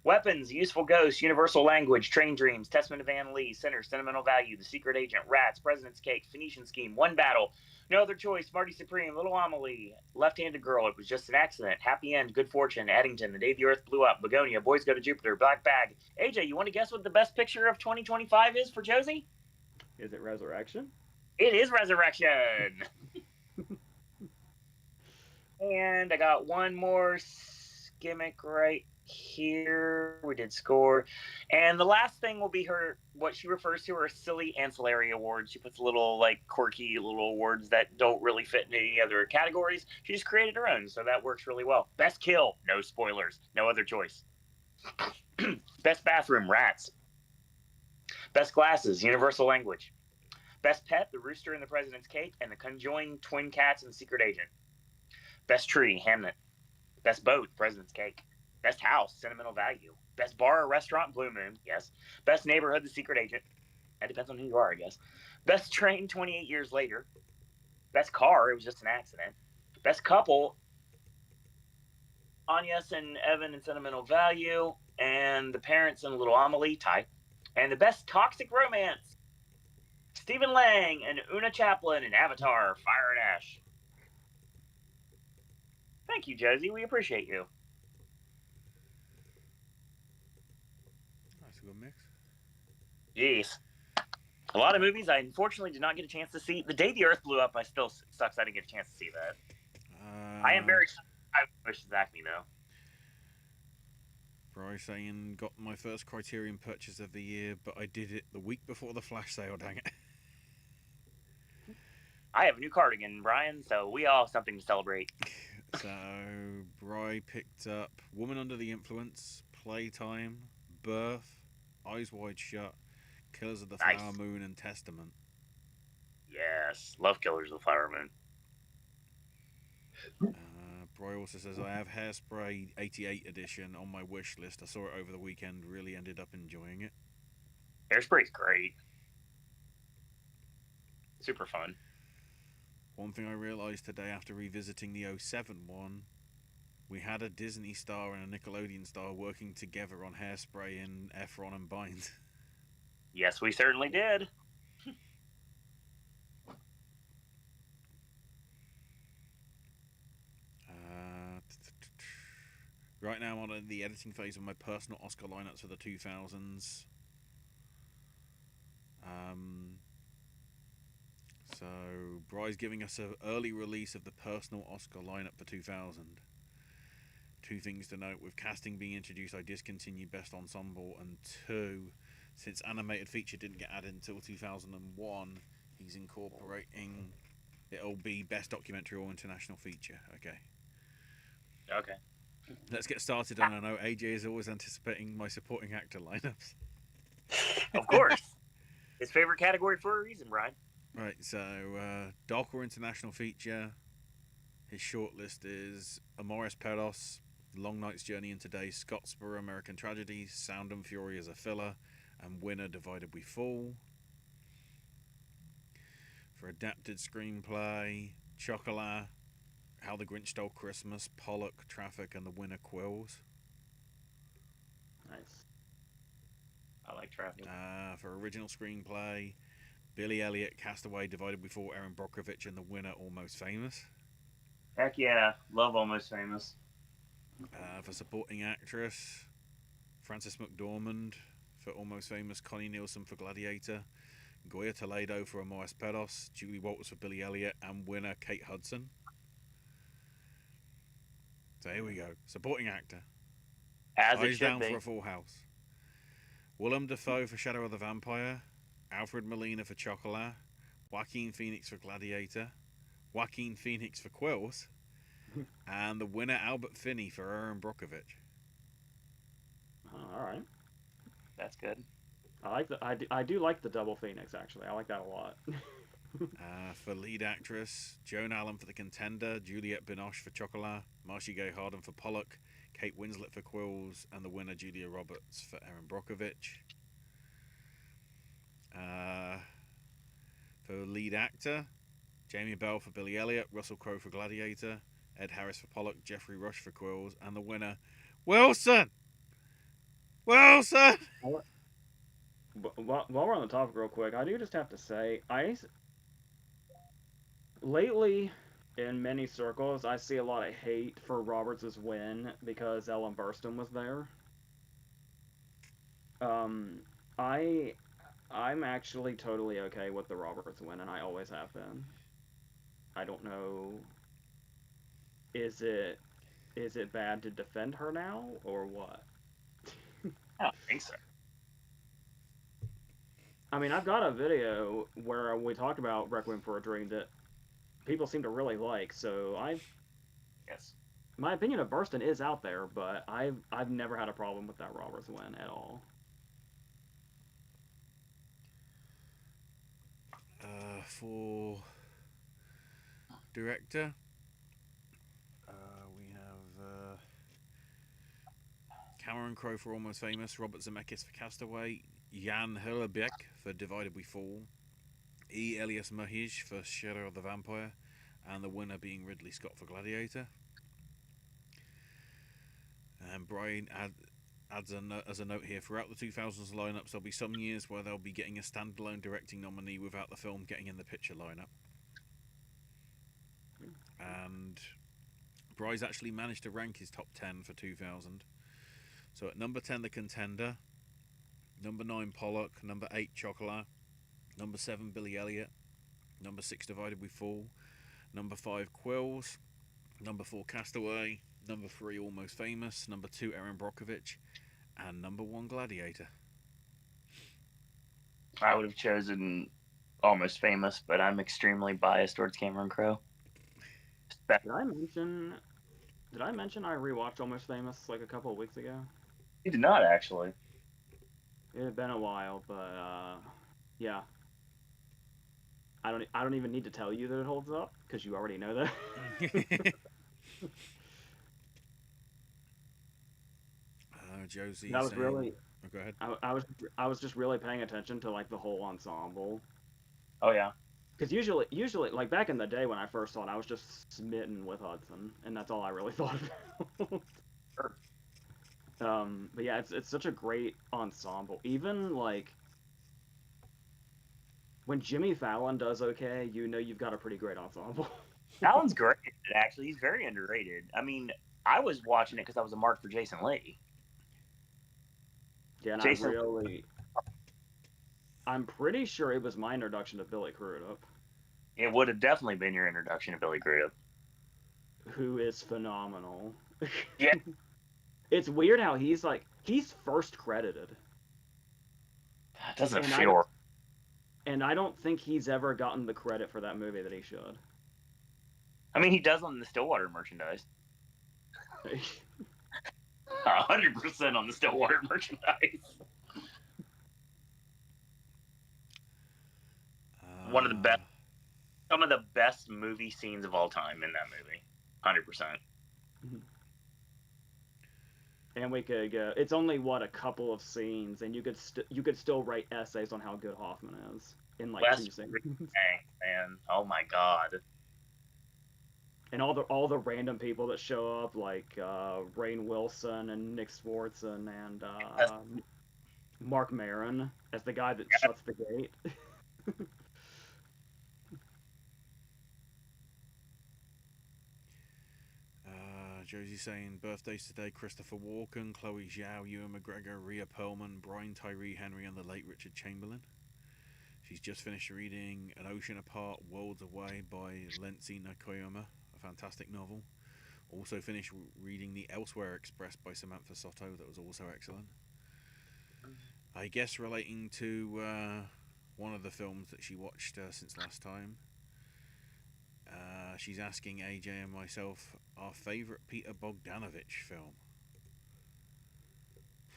Weapons, Useful Ghost, Universal Language, Train Dreams, Testament of Anne Lee, Sinners, Sentimental Value, The Secret Agent, Rats, President's Cake, Phoenician Scheme, One Battle, No Other Choice, Marty Supreme, Little Amelie, Left-Handed Girl, It Was Just an Accident, Happy End, Good Fortune, Eddington, The Day the Earth Blew Up, Begonia, Boys Go to Jupiter, Black Bag. AJ, you want to guess what the Best Picture of 2025 is for Josie? Is it Resurrection? It is Resurrection. And I got one more gimmick right here. We did score, and the last thing will be her, what she refers to her silly ancillary awards. She puts little quirky little awards that don't really fit in any other categories. She just created her own, so that works really well. Best kill, no spoilers, No Other Choice. Best bathroom, Rats. Best glasses, Universal Language. Best pet, The Rooster in the President's Cake, and the conjoined twin cats in Secret Agent. Best tree, Hamnet. Best boat, President's Cake. Best house, Sentimental Value. Best bar or restaurant, Blue Moon, yes. Best neighborhood, The Secret Agent. That depends on who you are, I guess. Best train, 28 Years Later. Best car, It Was Just an Accident. Best couple, Agnes and Evan in Sentimental Value. And the parents in Little Amelie, tie. And the best toxic romance, Stephen Lang and Una Chaplin in Avatar, Fire and Ash. Thank you, Josie. We appreciate you. That's a good mix. Jeez. A lot of movies I unfortunately did not get a chance to see. The Day the Earth Blew Up, I still sucks I didn't get a chance to see that. I am very excited. I wish Acme, though. Bry saying, got my first Criterion purchase of the year, but I did it the week before the flash sale, dang it. I have a new cardigan, Brian, so we all have something to celebrate. So, Bry picked up Woman Under the Influence, Playtime, Birth, Eyes Wide Shut, Killers of the Flower Moon, and Testament. Yes, love Killers of the Flower Moon. Bry also says, I have Hairspray 88 edition on my wish list. I saw it over the weekend, really ended up enjoying it. Hairspray's great. Super fun. One thing I realised today after revisiting the '07 one, we had a Disney star and a Nickelodeon star working together on Hairspray and Efron and Bind. Yes, we certainly did. Right now I'm on the editing phase of my personal Oscar lineups for the 2000s. So Bry's giving us an early release of the personal Oscar lineup for 2000. Two things to note: with casting being introduced, I discontinued Best Ensemble, and two, since animated feature didn't get added until 2001, he's incorporating. It'll be Best Documentary or International Feature. Okay. Okay. Let's get started. And I know AJ is always anticipating my supporting actor lineups. Of course. His favorite category for a reason, Brian. Right, so Doc or International Feature. His shortlist is Amoris Peros, Long Night's Journey into Days, Scottsboro, American Tragedy, Sound and Fury as a filler, and Winner Divided We Fall. For adapted screenplay, Chocolat, How the Grinch Stole Christmas, Pollock, Traffic, and The Winner Quills. Nice. I like Traffic. For original screenplay, Billy Elliot, Castaway, Divided We Fall, Erin Brockovich, and The Winner Almost Famous. Heck yeah. Love Almost Famous. For supporting actress, Frances McDormand. For Almost Famous, Connie Nielsen for Gladiator, Goya Toledo for Amoris Peros, Julie Walters for Billy Elliot, and winner Kate Hudson. So here we go. Supporting actor. As it Eyes should Down be. for a Full House. Willem Dafoe for Shadow of the Vampire, Alfred Molina for Chocolat, Joaquin Phoenix for Gladiator, Joaquin Phoenix for Quills, and the winner Albert Finney for Erin Brockovich. All right. That's good. I like the. I do like the double Phoenix actually. I like that a lot. For lead actress, Joan Allen for The Contender, Juliette Binoche for Chocolat, Marcia Gay Harden for Pollock, Kate Winslet for Quills, and the winner Julia Roberts for Erin Brockovich. For lead actor, Jamie Bell for Billy Elliot, Russell Crowe for Gladiator, Ed Harris for Pollock, Jeffrey Rush for Quills, and the winner, Wilson! Wilson! While we're on the topic real quick, I do just have to say, lately, in many circles, I see a lot of hate for Roberts' win because Ellen Burstyn was there. I'm actually totally okay with the Roberts win, and I always have been. I don't know. Is it bad to defend her now, or what? I don't think so. I mean, I've got a video where we talked about Requiem for a Dream that people seem to really like. So Yes. my opinion of Burstyn is out there, but I've never had a problem with that Roberts win at all. For director, we have Cameron Crowe for Almost Famous, Robert Zemeckis for Castaway, Jan Hillebeck for Divided We Fall, E. Elias Mahij for Shadow of the Vampire, and the winner being Ridley Scott for Gladiator. And Brian adds as a note here, throughout the 2000s lineups, there'll be some years where they'll be getting a standalone directing nominee without the film getting in the picture lineup. And Bry's actually managed to rank his top 10 for 2000. So at number 10, The Contender. Number 9, Pollock. Number 8, Chocolat. Number 7, Billy Elliot. Number 6, Divided We Fall. Number 5, Quills. Number 4, Castaway. Number 3, Almost Famous. Number 2, Erin Brockovich. And number 1, Gladiator. I would have chosen Almost Famous, but I'm extremely biased towards Cameron Crowe. Did I mention I rewatched Almost Famous like a couple of weeks ago? You did not, actually. It had been a while, but yeah. I don't even need to tell you that it holds up because you already know that. Josie. That was really. Oh, go ahead. I was just really paying attention to like the whole ensemble. Oh yeah. Because usually, like back in the day when I first saw it, I was just smitten with Hudson, and that's all I really thought about. Sure. But yeah, it's such a great ensemble. Even like when Jimmy Fallon does okay, you know you've got a pretty great ensemble. Alan's great. Actually, he's very underrated. I mean, I was watching it because I was a mark for Jason Lee. Yeah, and Jason, I'm pretty sure it was my introduction to Billy Crudup, it would have definitely been your introduction to Billy Crudup. who is phenomenal. Yeah, It's weird how he's first credited, that doesn't and feel. I don't think he's ever gotten the credit for that movie that he should. I mean, he does on the Stillwater merchandise. 100% on the Stillwater merchandise. One of the best, some of the best movie scenes of all time in that movie. 100%. And we could go. It's only what a couple of scenes, and you could still write essays on how good Hoffman is in like Best 2 scenes. man. Oh my god. And all the random people that show up, like Rainn Wilson and Nick Swartzen and Mark Maron as the guy that shuts the gate. Josie saying birthdays today: Christopher Walken, Chloe Zhao, Ewan McGregor, Rhea Perlman, Brian Tyree Henry, and the late Richard Chamberlain. She's just finished reading An Ocean Apart, Worlds Away by Lenzi Nakoyama, a fantastic novel. Also finished reading The Elsewhere Express by Samantha Soto, that was also excellent. I guess relating to one of the films that she watched since last time. She's asking AJ and myself our favourite Peter Bogdanovich film.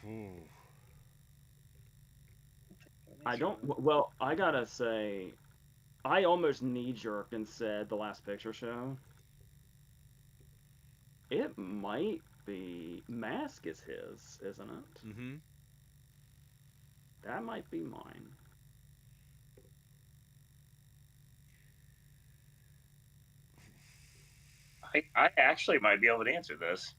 Ooh. I don't. Well, I gotta say, I almost knee-jerked and said The Last Picture Show. It might be Mask is his, isn't it? Mm-hmm. That might be mine. I actually might be able to answer this.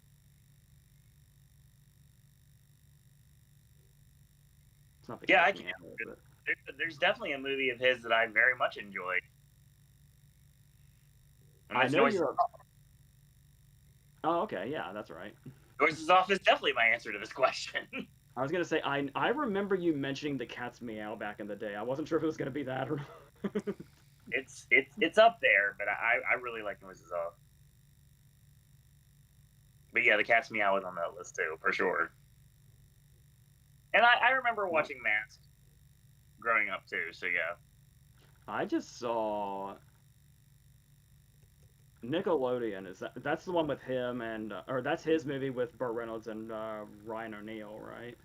It's not the Yeah, Catch I Me can. Out, but There's definitely a movie of his that I very much enjoyed. And I that's know Noises you're. Off. Oh, okay, yeah, that's right. Noises Off is definitely my answer to this question. I was gonna say I remember you mentioning the Cat's Meow back in the day. I wasn't sure if it was gonna be that or not. It's up there, but I really like Noises Off. But yeah, the Cat's Meow is on that list too, for sure. And I remember watching Mask growing up too, so yeah. I just saw Nickelodeon. That's the one with him and or that's his movie with Burt Reynolds and Ryan O'Neal, right?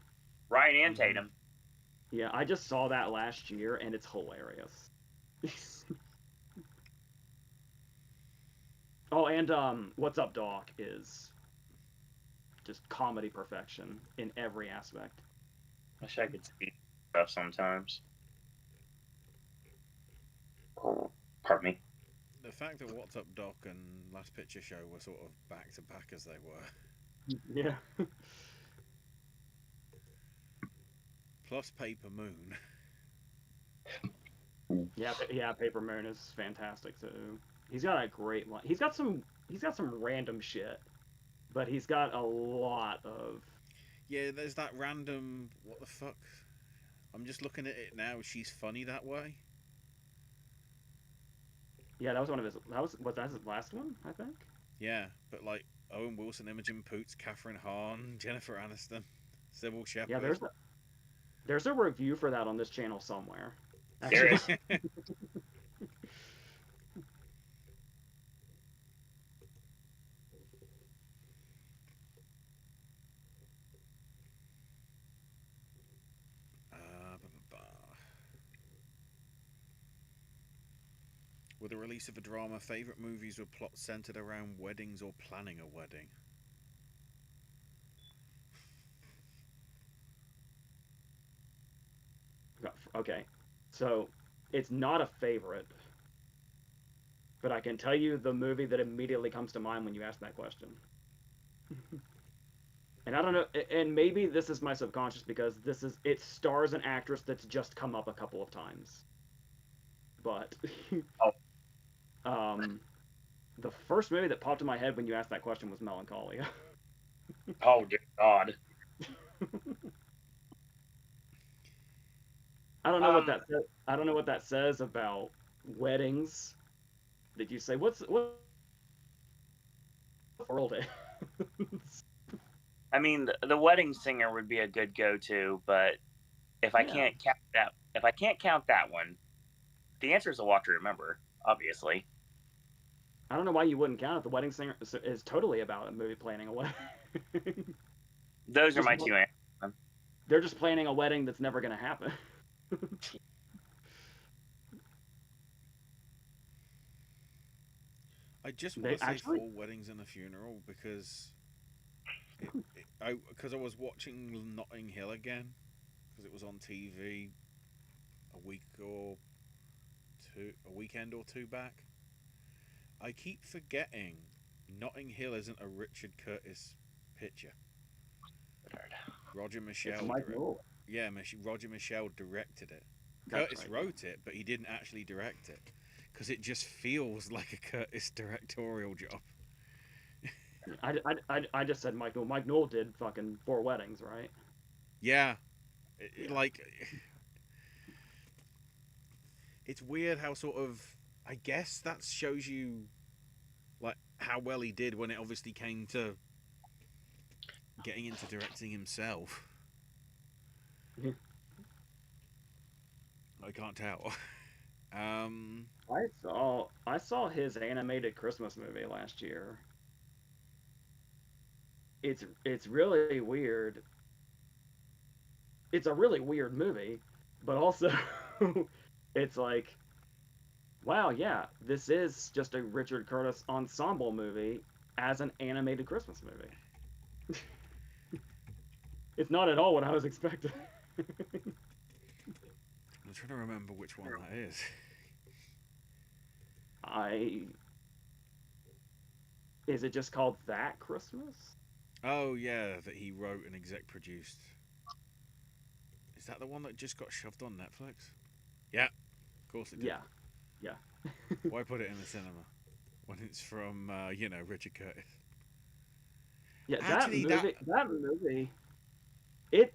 Ryan and Tatum. Yeah, I just saw that last year and it's hilarious. Oh, and What's Up, Doc is just comedy perfection in every aspect. Wish I could see stuff sometimes. Oh, pardon me. The fact that What's Up Doc and Last Picture Show were sort of back to back as they were. Yeah. Plus Paper Moon. Yeah, Paper Moon is fantastic too. He's got a great line. He's got some random shit, but he's got a lot of. Yeah, there's that random. What the fuck? I'm just looking at it now. She's funny that way. Yeah, that was one of his. That's his last one, I think. Yeah, but like Owen Wilson, Imogen Poots, Catherine Hahn, Jennifer Aniston, Sybil Shepherd. Yeah, there's a review for that on this channel somewhere. There is. With the release of a drama, favourite movies with plots centred around weddings or planning a wedding? Okay, so it's not a favorite, but I can tell you the movie that immediately comes to mind when you ask that question. And I don't know, and maybe this is my subconscious because it stars an actress that's just come up a couple of times. But Oh. The first movie that popped in my head when you asked that question was Melancholia. Oh dear God. I don't know what that says. I don't know what that says about weddings. Did you say what world is? I mean, the wedding singer would be a good go-to, but if I Yeah. can't count that one, the answer is A Walk to Remember, obviously. I don't know why you wouldn't count it. The Wedding Singer is totally about a movie planning a wedding. Those are my two answers. They're just planning a wedding that's never going to happen. I just They want to say actually- Four Weddings and a Funeral because I was watching Notting Hill again because it was on TV a weekend or two back. I keep forgetting Notting Hill isn't a Richard Curtis picture. Roger Michelle. Roger Michelle directed it. Curtis wrote it, but he didn't actually direct it because it just feels like a Curtis directorial job. I just said Mike Newell. Mike Newell did fucking 4 Weddings, right? Yeah. Like, it's weird how sort of, I guess that shows you like how well he did when it obviously came to getting into directing himself. Yeah. I can't tell. I saw his animated Christmas movie last year. It's really weird. It's a really weird movie, but also it's like, wow, yeah, this is just a Richard Curtis ensemble movie as an animated Christmas movie. It's not at all what I was expecting. I'm trying to remember which one that is. Is it just called That Christmas? Oh yeah, that he wrote and exec produced. Is that the one that just got shoved on Netflix? Yeah, of course it did. Yeah. Why put it in the cinema when it's from Richard Curtis? Yeah, Actually, that movie. It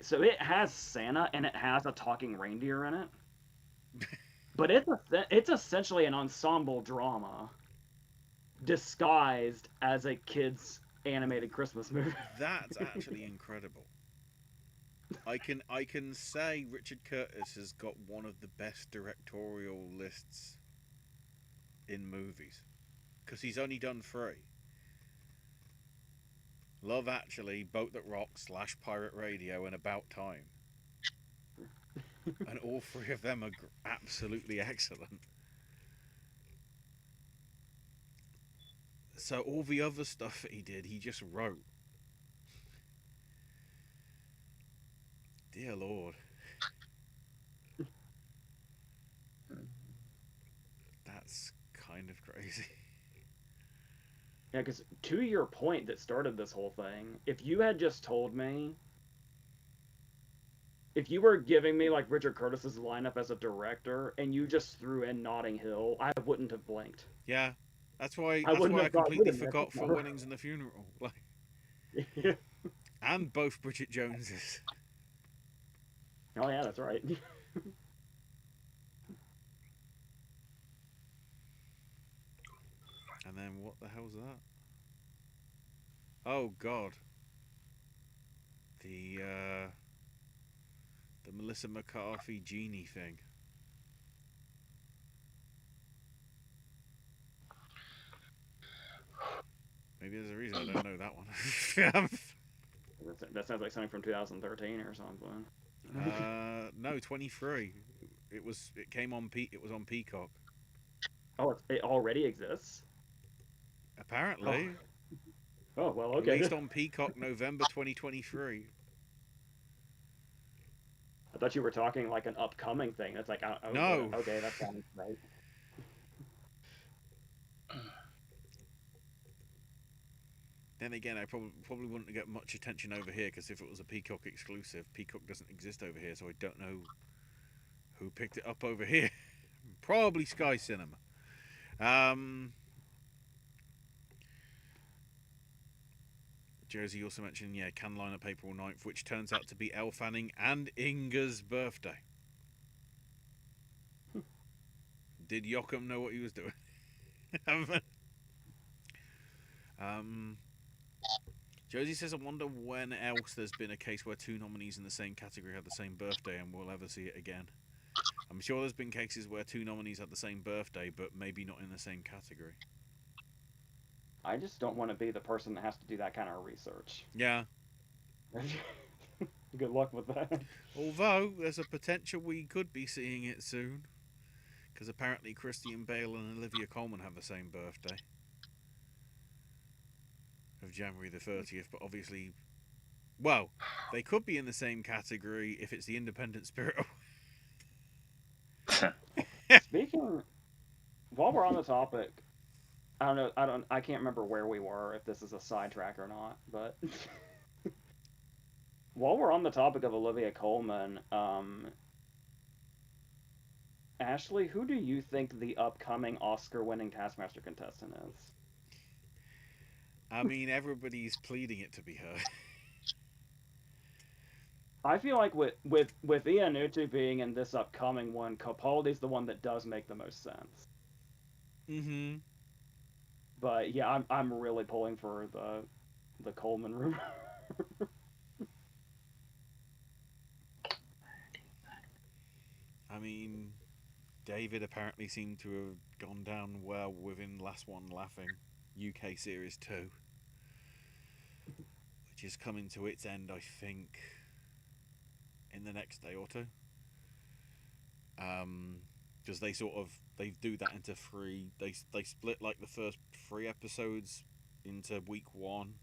so it has Santa and it has a talking reindeer in it, but it's essentially an ensemble drama disguised as a kids animated Christmas movie. That's actually incredible. I can say Richard Curtis has got one of the best directorial lists in movies because he's only done 3. Love Actually, Boat That Rocks / Pirate Radio, and About Time. And all 3 of them are absolutely excellent. So all the other stuff that he did, he just wrote. Dear Lord. That's kind of crazy. Yeah, because to your point that started this whole thing, if you had just told me, if you were giving me like Richard Curtis's lineup as a director and you just threw in Notting Hill, I wouldn't have blinked. Yeah, that's why I completely forgot Four Weddings and the Funeral. Like, and both Bridget Joneses. Oh yeah, that's right. And then what the hell's that? Oh God. The Melissa McCarthy genie thing. Maybe there's a reason I don't know that one. That sounds like something from 2013 or something. No, 23. It was on Peacock. Oh, it already exists? Apparently. Oh well, okay. Released on Peacock November 2023. I thought you were talking like an upcoming thing. That's like, no. Okay, that sounds right. Then again, I probably wouldn't get much attention over here because if it was a Peacock exclusive, Peacock doesn't exist over here, so I don't know who picked it up over here. Probably Sky Cinema. Josie also mentioned, yeah, can line up April 9th, which turns out to be Elle Fanning and Inga's birthday. Did Yoakum know what he was doing? Josie says, I wonder when else there's been a case where two nominees in the same category had the same birthday and we'll ever see it again. I'm sure there's been cases where two nominees had the same birthday, but maybe not in the same category. I just don't want to be the person that has to do that kind of research. Yeah. Good luck with that. Although, there's a potential we could be seeing it soon. Because apparently Christian Bale and Olivia Colman have the same birthday. Of January the 30th, but obviously... Well, they could be in the same category if it's the Independent Spirit Award. Speaking... While we're on the topic... I can't remember where we were, if this is a sidetrack or not, but... While we're on the topic of Olivia Colman, Ashley, who do you think the upcoming Oscar-winning Taskmaster contestant is? I mean, everybody's pleading it to be her. I feel like with Iannucci being in this upcoming one, Capaldi's the one that does make the most sense. Mm-hmm. But yeah, I'm really pulling for the Coleman rumor. I mean, David apparently seemed to have gone down well within Last One Laughing, UK Series 2. Which is coming to its end, I think, in the next day or two. Because they do that into three. They split like the first 3 episodes into week 1.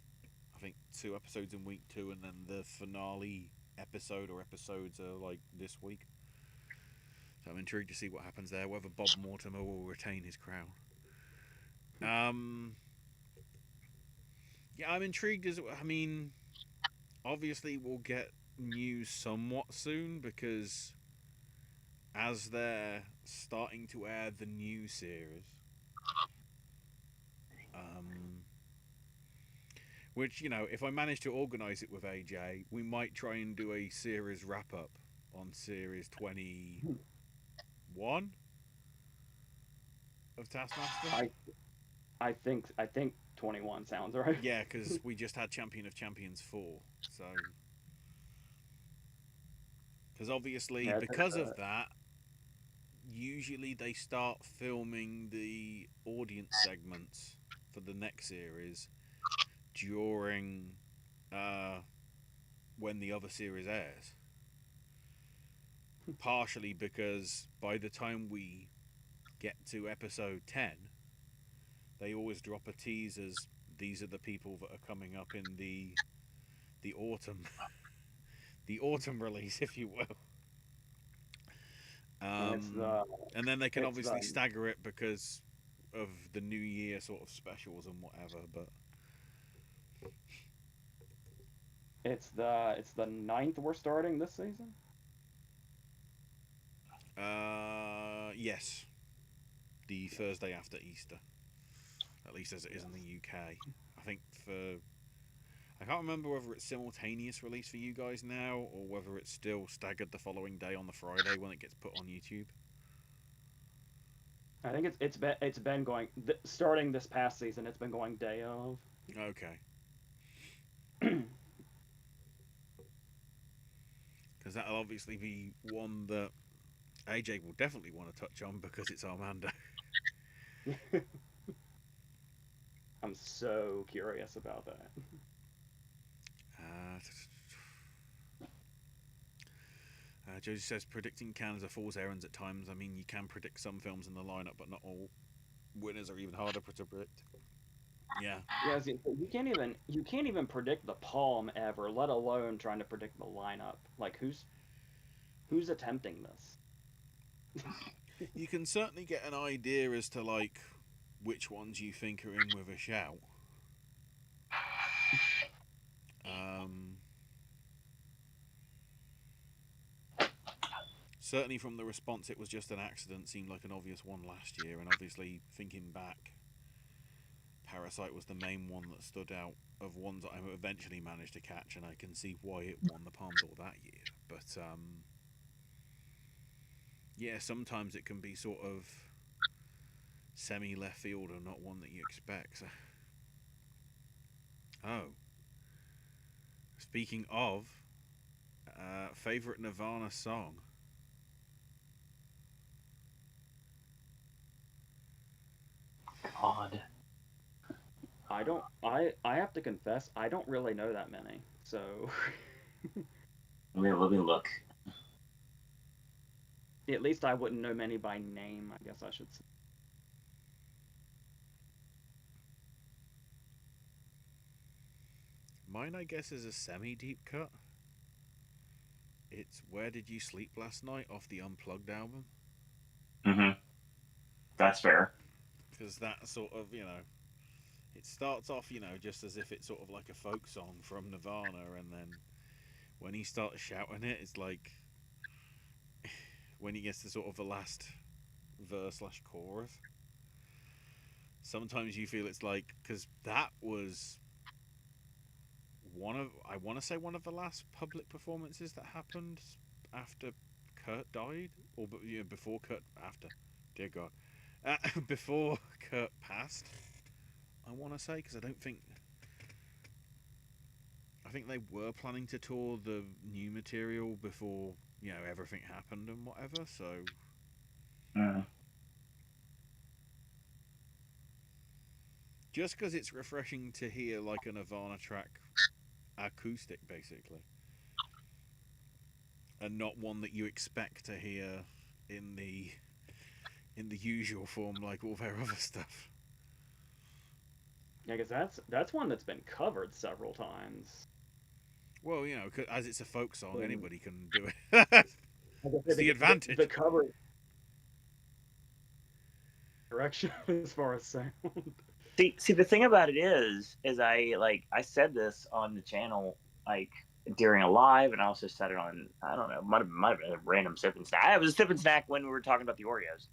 I think 2 episodes in week 2, and then the finale episode or episodes are like this week. So I'm intrigued to see what happens there. Whether Bob Mortimer will retain his crown. Yeah, I'm intrigued obviously we'll get news somewhat soon because as they're starting to air the new series, which, if I manage to organise it with AJ, we might try and do a series wrap-up on series 21 of Taskmaster. I think 21 sounds right. Yeah, because we just had Champion of Champions 4, so... Because obviously, because of that, usually they start filming the audience segments for the next series during when the other series airs. Partially because by the time we get to episode 10, they always drop a teaser. These are the people that are coming up in the autumn, the autumn release, if you will. And then they can obviously stagger it because of the New Year sort of specials and whatever. But it's the 9th we're starting this season. Yes, the Thursday after Easter, at least as it is in the UK. I think I can't remember whether it's simultaneous release for you guys now or whether it's still staggered the following day on the Friday when it gets put on YouTube. I think it's been going starting this past season. It's been going day of. Okay. Because that'll obviously be one that AJ will definitely want to touch on because it's Armando. I'm so curious about that. Josie says predicting cans are fool's errands at times. I mean, you can predict some films in the lineup, but not all. Winners are even harder to predict. Yeah. Yeah, you can't even predict the palm ever, let alone trying to predict the lineup. Like who's attempting this? You can certainly get an idea as to like which ones you think are in with a shout. certainly from the response, it was just an accident seemed like an obvious one last year, and obviously thinking back, Parasite was the main one that stood out of ones that I eventually managed to catch, and I can see why it won the Palme d'Or that year. But yeah, sometimes it can be sort of semi left field or not one that you expect. So. Oh, speaking of favorite Nirvana song. God. I have to confess, I don't really know that many. So Let me look. at least I wouldn't know many by name, I guess I should say. Mine, I guess, is a semi deep cut. It's Where Did You Sleep Last Night off the Unplugged album. Mm-hmm. That's fair. Because that sort of, it starts off, just as if it's sort of like a folk song from Nirvana, and then when he starts shouting it, it's like when he gets to sort of the last verse/chorus. Sometimes you feel it's like, because that was I want to say one of the last public performances that happened after Kurt died, or before Kurt, after, dear God, before Kurt passed. I want to say, because I think they were planning to tour the new material before everything happened and whatever. So just because it's refreshing to hear like a Nirvana track acoustic, basically, and not one that you expect to hear in the usual form like all their other stuff. Yeah, because that's one that's been covered several times. Well, as it's a folk song, anybody can do it. It's the advantage. The cover direction as far as sound. See, the thing about it is I said this on the channel during a live, and I also said it on, I don't know, might have been a random sip and snack. It was a sip and snack when we were talking about the Oreos.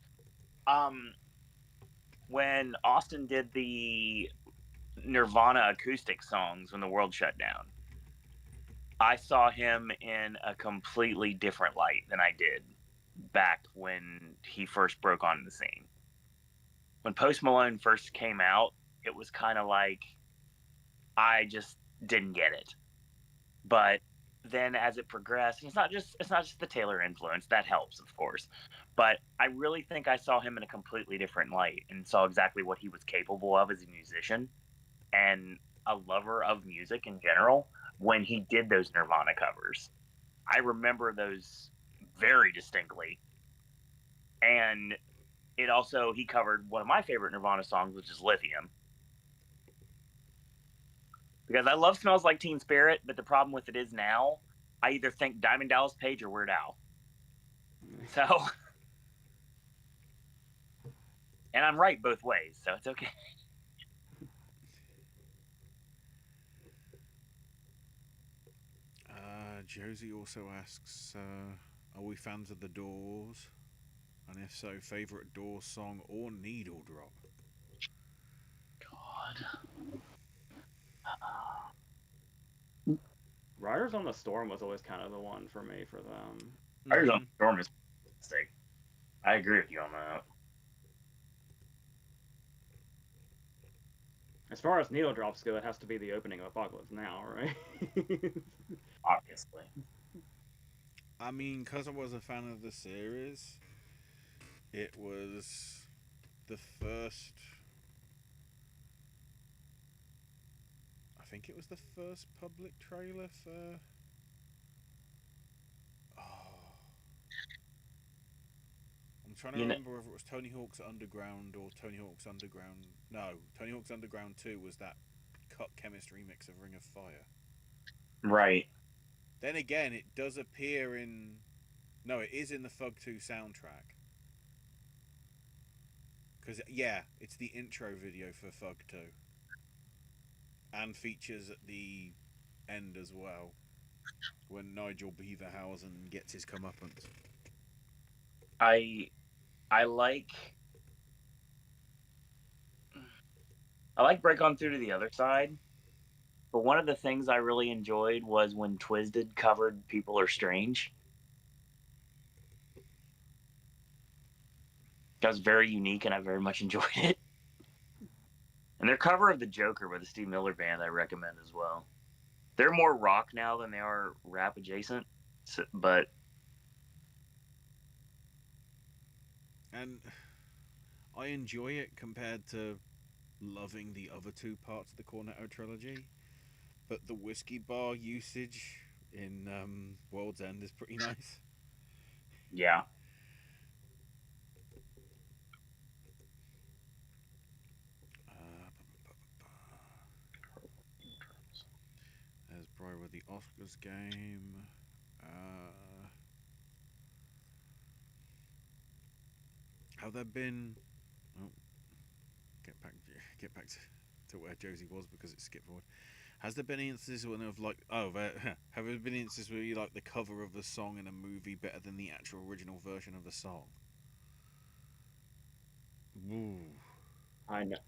When Austin did the Nirvana acoustic songs when the world shut down, I saw him in a completely different light than I did back when he first broke onto the scene. When Post Malone first came out, it was kind of like I just didn't get it. But then as it progressed, it's not just the Taylor influence, that helps, of course, but I really think I saw him in a completely different light and saw exactly what he was capable of as a musician and a lover of music in general when he did those Nirvana covers. I remember those very distinctly. And it also, he covered one of my favorite Nirvana songs, which is Lithium. Because I love Smells Like Teen Spirit, but the problem with it is now, I either think Diamond Dallas Page or Weird Al. So, and I'm right both ways, so it's okay. Josie also asks, are we fans of the Doors? And if so, favorite Doors song or needle drop? God. Riders on the Storm was always kind of the one for me for them. Riders on the Storm is fantastic. I agree with you on that. As far as needle drops go, it has to be the opening of Apocalypse Now, right? Obviously. I mean, because I was a fan of the series, it was the first. I think it was the first public trailer for. I'm trying to remember whether it was Tony Hawk's Underground or Tony Hawk's Underground. No, Tony Hawk's Underground 2 was that Cut Chemist remix of Ring of Fire. Right. Then again, it does appear in. No, it is in the Thug 2 soundtrack. Because, yeah, it's the intro video for Thug 2. And features at the end as well, when Nigel Beaverhausen gets his comeuppance. I I like I like Break On Through to the Other Side. But one of the things I really enjoyed was when Twisted covered People Are Strange. That was very unique, and I very much enjoyed it. And their cover of The Joker by the Steve Miller Band, I recommend as well. They're more rock now than they are rap adjacent, but And I enjoy it compared to loving the other two parts of the Cornetto trilogy. But the whiskey bar usage in World's End is pretty nice. yeah. Uh, There's probably with the Oscars game. Have there been? Oh, get back, get back to where Josie was because it skipped forward. Has there been instances when of like, oh, have there been instances where you like the cover of the song in a movie better than the actual original version of the song? Ooh.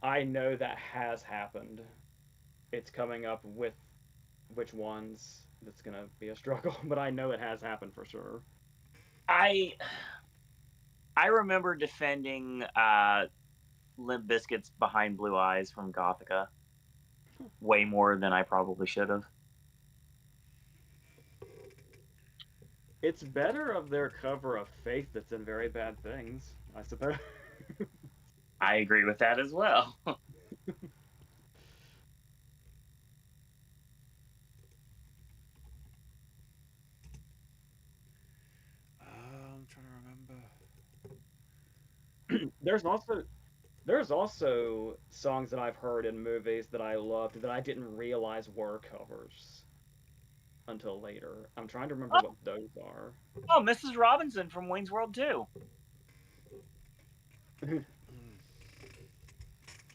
I know that has happened. It's coming up with which ones that's gonna be a struggle, but I know it has happened for sure. I I remember defending Limp Bizkit's Behind Blue Eyes from Gothica way more than I probably should have. It's better of their cover of Faith that's in Very Bad Things, I suppose. I agree with that as well. I'm trying to remember. there's also there's also songs that I've heard in movies that I loved that I didn't realize were covers until later. I'm trying to remember what those are. Oh, Mrs. Robinson from Wayne's World 2.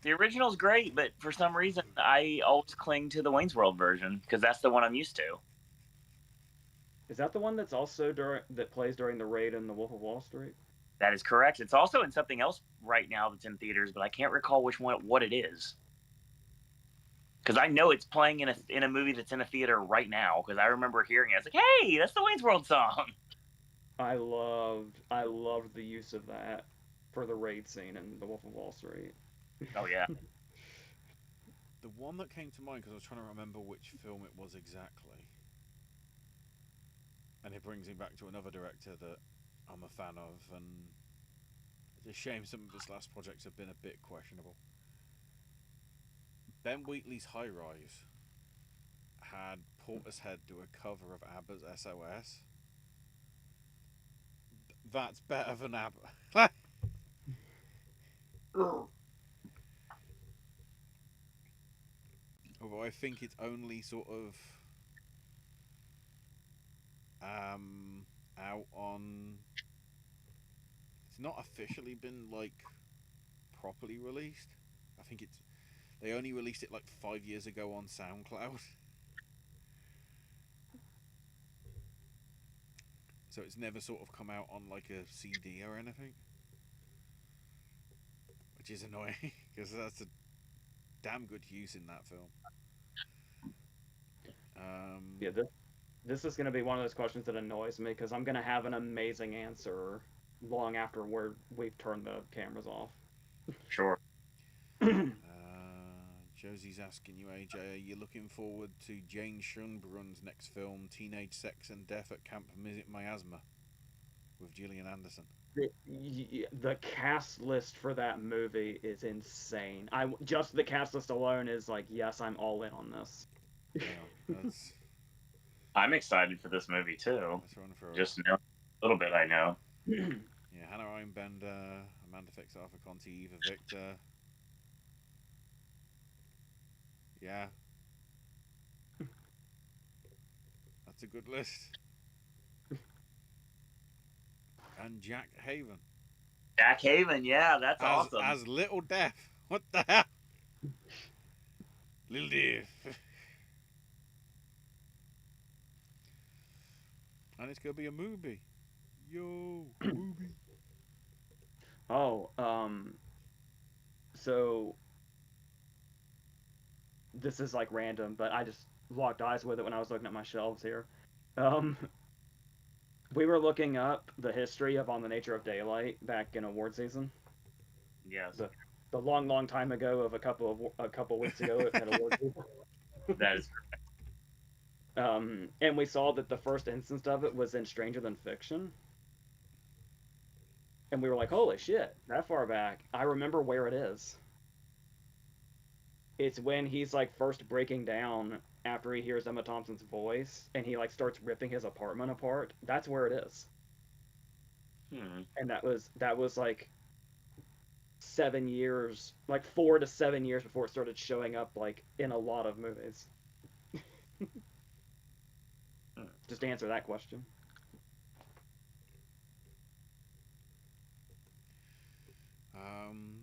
The original's great, but for some reason I always cling to the Wayne's World version because that's the one I'm used to. Is that the one that's also that plays during the raid in The Wolf of Wall Street? That is correct. It's also in something else right now that's in theaters, but I can't recall what it is. Because I know it's playing in a movie that's in a theater right now. Because I remember hearing it. It's like, hey, that's the Wayne's World song. I loved the use of that for the raid scene in The Wolf of Wall Street. Oh yeah. The one that came to mind because I was trying to remember which film it was exactly, and it brings me back to another director that I'm a fan of, and it's a shame some of his last projects have been a bit questionable. Ben Wheatley's High Rise had Portishead do a cover of ABBA's SOS. That's better than ABBA. Although I think it's only sort of out on. It's not officially been like properly released. I think they only released it like 5 years ago on SoundCloud. So it's never sort of come out on like a CD or anything, which is annoying because that's a damn good use in that film. Yeah, this is going to be one of those questions that annoys me because I'm going to have an amazing answer long after we've turned the cameras off. Sure. Josie's asking you, AJ, are you looking forward to Jane Schunbrun's next film, Teenage Sex and Death at Camp Miasma, with Gillian Anderson? The cast list for that movie is insane. Just the cast list alone is like, yes, I'm all in on this. Yeah, I'm excited for this movie too. For just know a little bit. I know. Yeah, Hannah Einbender, Amanda Fix, Arthur Conti, Eva Victor. Yeah, that's a good list. And Jack Haven. Jack Haven, yeah, that's awesome. As Little Death. What the hell? Little Death. And it's gonna be a movie. Yo, movie. Oh, so this is like random, but I just locked eyes with it when I was looking at my shelves here. Um, we were looking up the history of On the Nature of Daylight back in award season. Yes, The the long, long time ago of a couple weeks ago at award season. that is And we saw that the first instance of it was in Stranger Than Fiction, and we were like, "Holy shit, that far back!" I remember where it is. It's when he's like first breaking down after he hears Emma Thompson's voice, and he like starts ripping his apartment apart. That's where it is, Hmm. and that was like 7 years, like 4 to 7 years before it started showing up like in a lot of movies. Hmm. Just to answer that question. Um,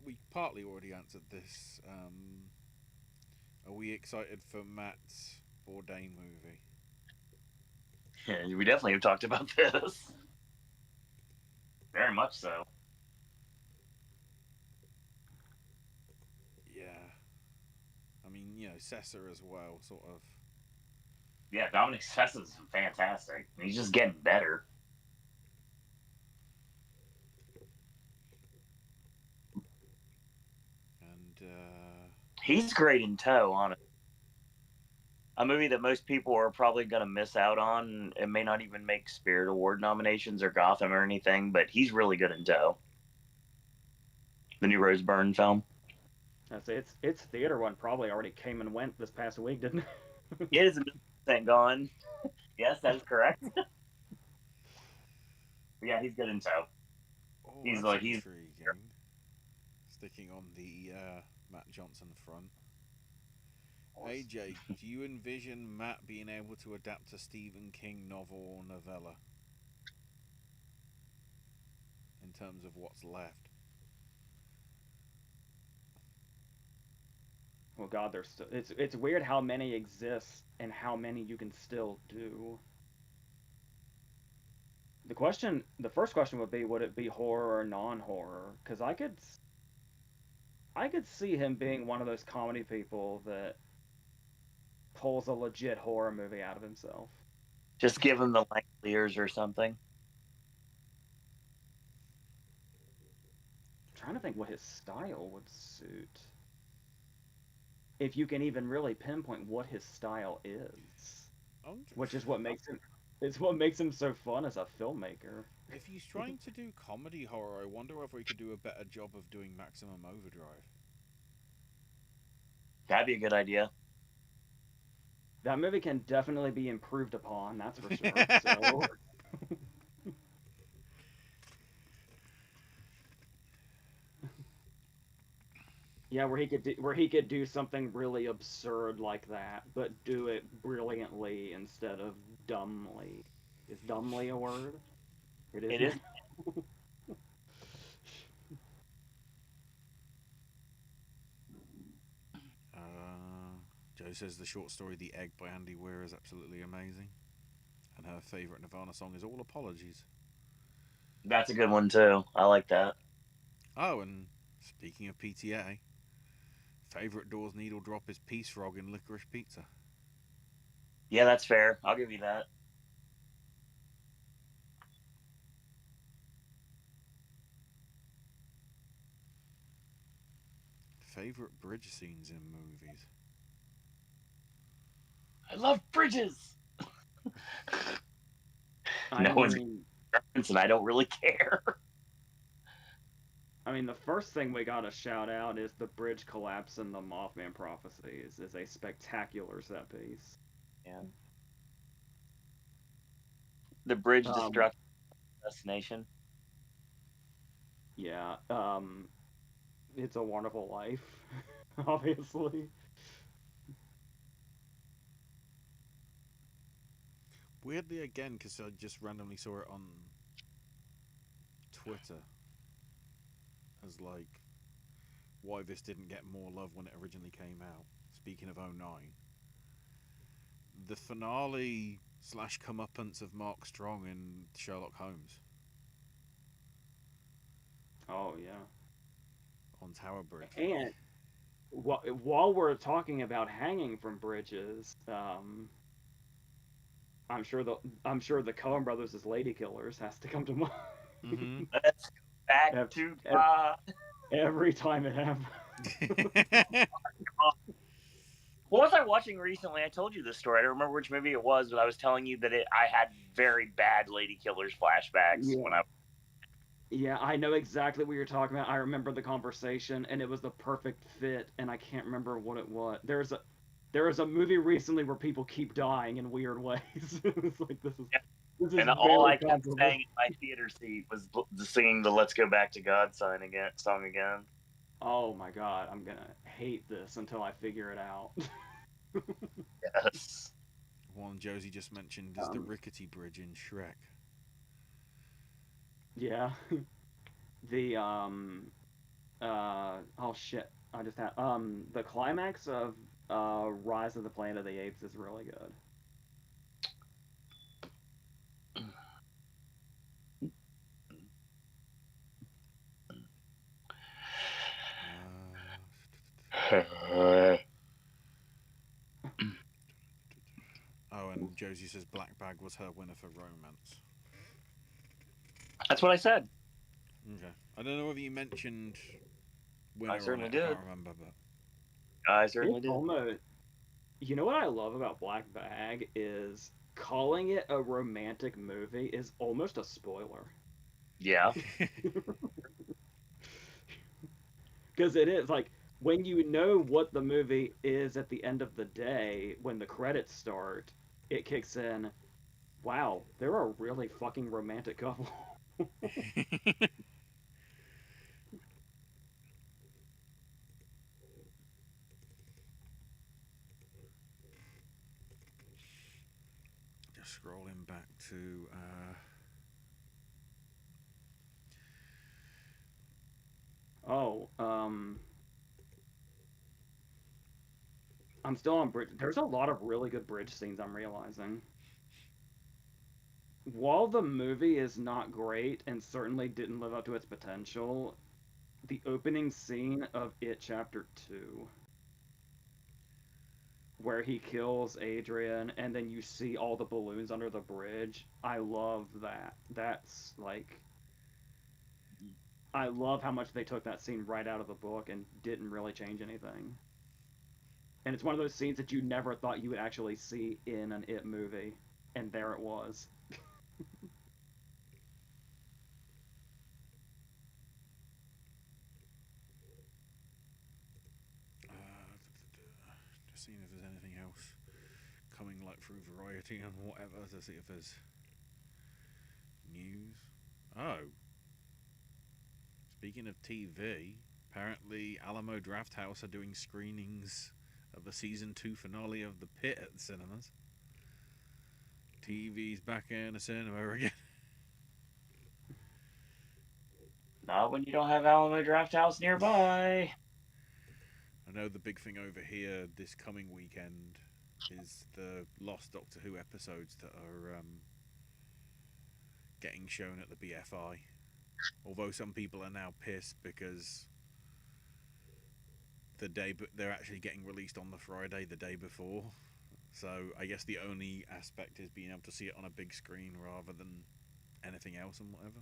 we partly already answered this. Are we excited for Matt's Bourdain movie? Yeah, we definitely have talked about this. Very much so. Yeah. I mean, Cessa as well, sort of. Yeah, Dominic Sess is fantastic. He's just getting better. And, He's great in tow, honestly. A movie that most people are probably going to miss out on. It may not even make Spirit Award nominations or Gotham or anything, but he's really good in tow. The new Rose Byrne film. I say its theater one probably already came and went this past week, didn't it? It is 1,000,000% gone. Yes, that is correct. But yeah, he's good in tow. oh, He's that's like he's intriguing. Sticking on the Matt Johnson front. AJ, do you envision Matt being able to adapt a Stephen King novel or novella in terms of what's left? Well, God, there's still it's weird how many exist and how many you can still do. The first question would be, would it be horror or non-horror? Because I could see him being one of those comedy people that pulls a legit horror movie out of himself. just give him the Langoliers or something. I'm trying to think what his style would suit. If you can even really pinpoint what his style is, I'm, which is what makes him it's what makes him so fun as a filmmaker. if he's trying to do comedy horror, I wonder whether he could do a better job of doing Maximum Overdrive. That'd be a good idea. That movie can definitely be improved upon, that's for sure. So yeah, where he could do something really absurd like that, but do it brilliantly instead of dumbly. Is dumbly a word? It is It now. is. Joe says the short story The Egg by Andy Weir is absolutely amazing. And her favourite Nirvana song is All Apologies. That's a good one too. I like that. Oh, and speaking of PTA, favourite Doors needle drop is Peace Frog in Licorice Pizza. Yeah, that's fair. I'll give you that. Favourite bridge scenes in movies? I love bridges. I No one's mean, and I don't really care. I mean, the first thing we gotta shout out is the bridge collapse in the Mothman Prophecies is a spectacular set piece. Yeah. The bridge Um, destruction destination. yeah, It's a Wonderful Life, obviously. Weirdly, again, because I just randomly saw it on Twitter as like why this didn't get more love when it originally came out. Speaking of '09, the finale slash comeuppance of Mark Strong in Sherlock Holmes. Oh yeah. on Tower Bridge. And while we're talking about hanging from bridges, I'm sure the I'm sure the Coen Brothers' Lady Killers has to come to mind. Mm-hmm. Let's go back Ev- to ev- every time it happens. What was I watching recently? I told you this story. I don't remember which movie it was, but I was telling you that I had very bad Lady Killers flashbacks Yeah. when I. Yeah, I know exactly what you're talking about. I remember the conversation, and it was the perfect fit, and I can't remember what it was. There's a movie recently where people keep dying in weird ways. It's like this is And all very I kept comparable. saying in my theater seat was singing the "Let's Go Back to God" song again. Oh my god, I'm gonna hate this until I figure it out. Yes. One Josie just mentioned is the Um, rickety bridge in Shrek. yeah, the oh shit, I just had the climax of Rise of the Planet of the Apes is really good. Oh, and Josie says Black Bag was her winner for romance. That's what I said. Okay. I don't know whether you mentioned I winner on certainly it. I did. can't remember, but I certainly It's did. almost, you know what I love about Black Bag is calling it a romantic movie is almost a spoiler. Yeah. Because it is like when you know what the movie is at the end of the day, when the credits start, it kicks in. Wow, they're a really fucking romantic couple. just scrolling back to Oh, I'm still on bridge. There's a lot of really good bridge scenes. I'm realizing. While the movie is not great and certainly didn't live up to its potential, the opening scene of It Chapter 2, where he kills Adrian and then you see all the balloons under the bridge, I love that. That's like, I love how much they took that scene right out of the book and didn't really change anything. And it's one of those scenes that you never thought you would actually see in an It movie, and there it was. just seeing if there's anything else coming like through Variety and whatever to see if there's news. Oh, speaking of TV, apparently Alamo Drafthouse are doing screenings of the season 2 finale of The Pit at the cinemas. TV's back in the cinema again. Not when you don't have Alamo Drafthouse nearby. I know the big thing over here this coming weekend is the Lost Doctor Who episodes that are getting shown at the BFI. Although some people are now pissed because they're actually getting released on the Friday the day before. So I guess the only aspect is being able to see it on a big screen rather than anything else and whatever.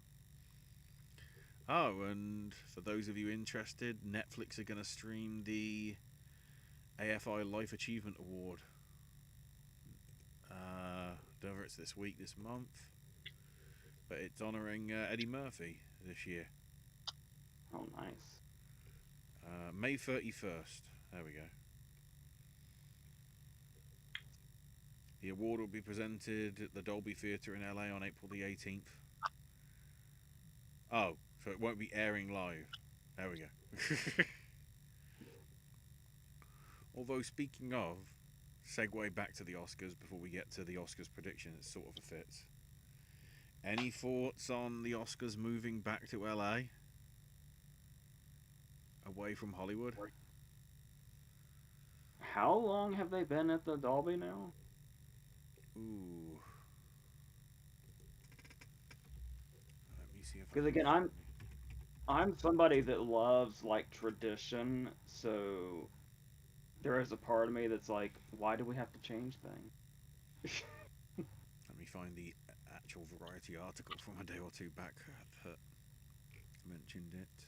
Oh, and for those of you interested, Netflix are going to stream the AFI Life Achievement Award. Don't know if it's this week, this month, but it's honouring Eddie Murphy this year. Oh, nice. May 31st. There we go. The award will be presented at the Dolby Theatre in LA on April the 18th. Oh, so it won't be airing live. There we go. Although, speaking of, segue back to the Oscars before we get to the Oscars prediction, it's sort of a fit. Any thoughts on the Oscars moving back to LA? Away from Hollywood? How long have they been at the Dolby now? Ooh. Let me see if I Because can again, find it. I'm somebody that loves like tradition, so there is a part of me that's like, why do we have to change things? Let me find the actual Variety article from a day or two back that mentioned it.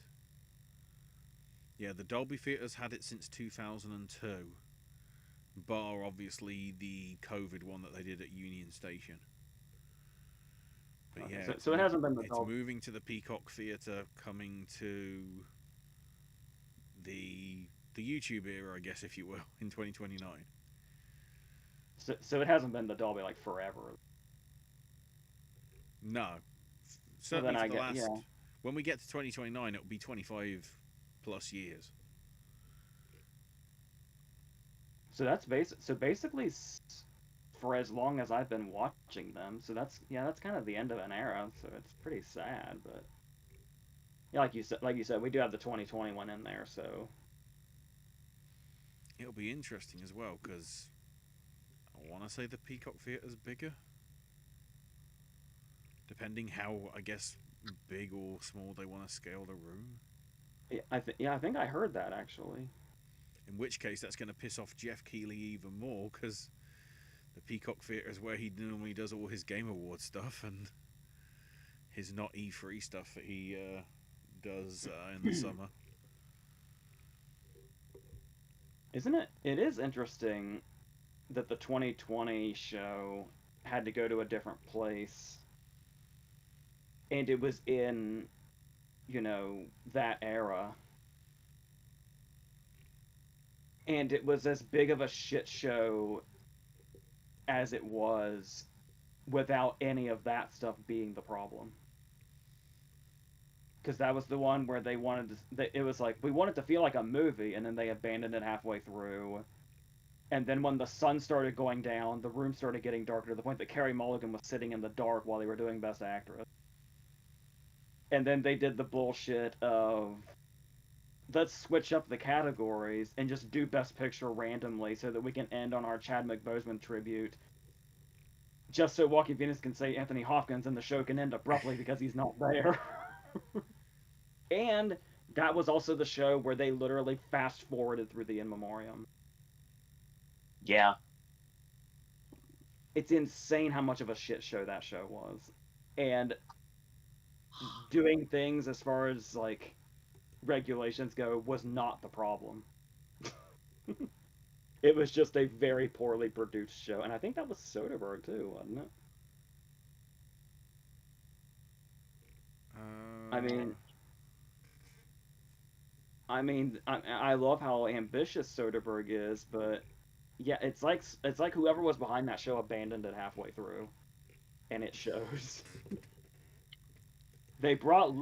Yeah, the Dolby Theatre's had it since 2002, bar obviously the COVID one that they did at Union Station. But Okay, yeah, so it hasn't been the it's Dolby. moving to the Peacock Theatre, coming to the YouTube era, I guess, if you will, in 2029. So it hasn't been the Dolby like forever. No, Well, certainly then for I the get last. yeah. When we get to 2029, it'll be 25 plus years. So so basically for as long as I've been watching them. So that's kind of the end of an era. So it's pretty sad, but yeah, like you said, we do have the 2021 in there. So It'll be interesting as well because I want to say the Peacock Theatre's bigger, depending how I guess big or small they want to scale the room. I think I heard that actually. In which case, that's going to piss off Jeff Keighley even more because the Peacock Theatre is where he normally does all his Game Award stuff and his not E3 stuff that he does in the summer. Isn't it? It is interesting that the 2020 show had to go to a different place, and it was in that era, and it was as big of a shit show as it was without any of that stuff being the problem. Because that was the one where they wanted it was like we wanted to feel like a movie, and then they abandoned it halfway through. And then when the sun started going down, the room started getting darker to the point that Carey Mulligan was sitting in the dark while they were doing Best Actress. And then they did the bullshit of let's switch up the categories and just do Best Picture randomly so that we can end on our Chadwick Boseman tribute. Just so Joaquin Phoenix can say Anthony Hopkins and the show can end abruptly because he's not there. And that was also the show where they literally fast forwarded through the in memoriam. Yeah. It's insane how much of a shit show that show was. And doing things as far as like regulations go was not the problem. It was just a very poorly produced show, and I think that was Soderbergh too, wasn't it? I Uh, mean, I love how ambitious Soderbergh is, but yeah, it's like whoever was behind that show abandoned it halfway through, and it shows. They brought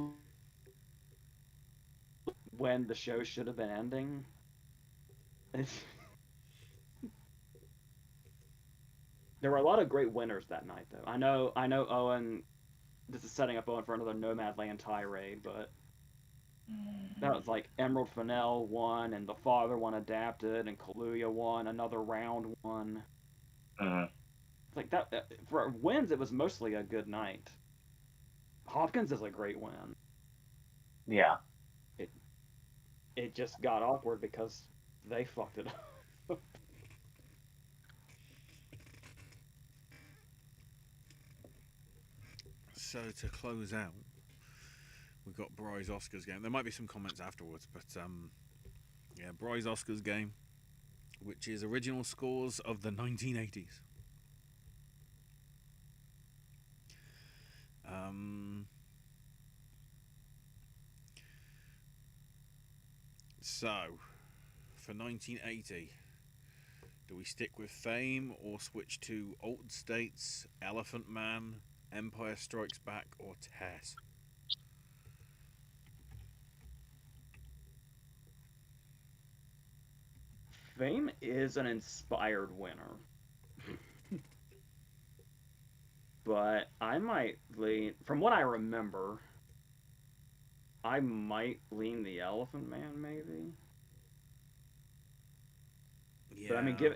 when the show should have been ending. There were a lot of great winners that night, though. I know Owen. This is setting up Owen for another Nomadland tirade, but that was like Emerald Fennell won, and The Father won adapted, and Kaluuya won, another round won. Mhm. It's like that for wins. It was mostly a good night. Hopkins is a great win. Yeah. It it just got awkward because they fucked it up. so to close out, we've got Bry's Oscars game. There might be some comments afterwards, but yeah, Bry's Oscars game, which is original scores of the 1980s. Um, so, for 1980, do we stick with Fame or switch to Altered States, Elephant Man, Empire Strikes Back, or Tess? Fame is an inspired winner, but I might lean. From what I remember, I might lean the Elephant Man, maybe. But I mean, Yeah,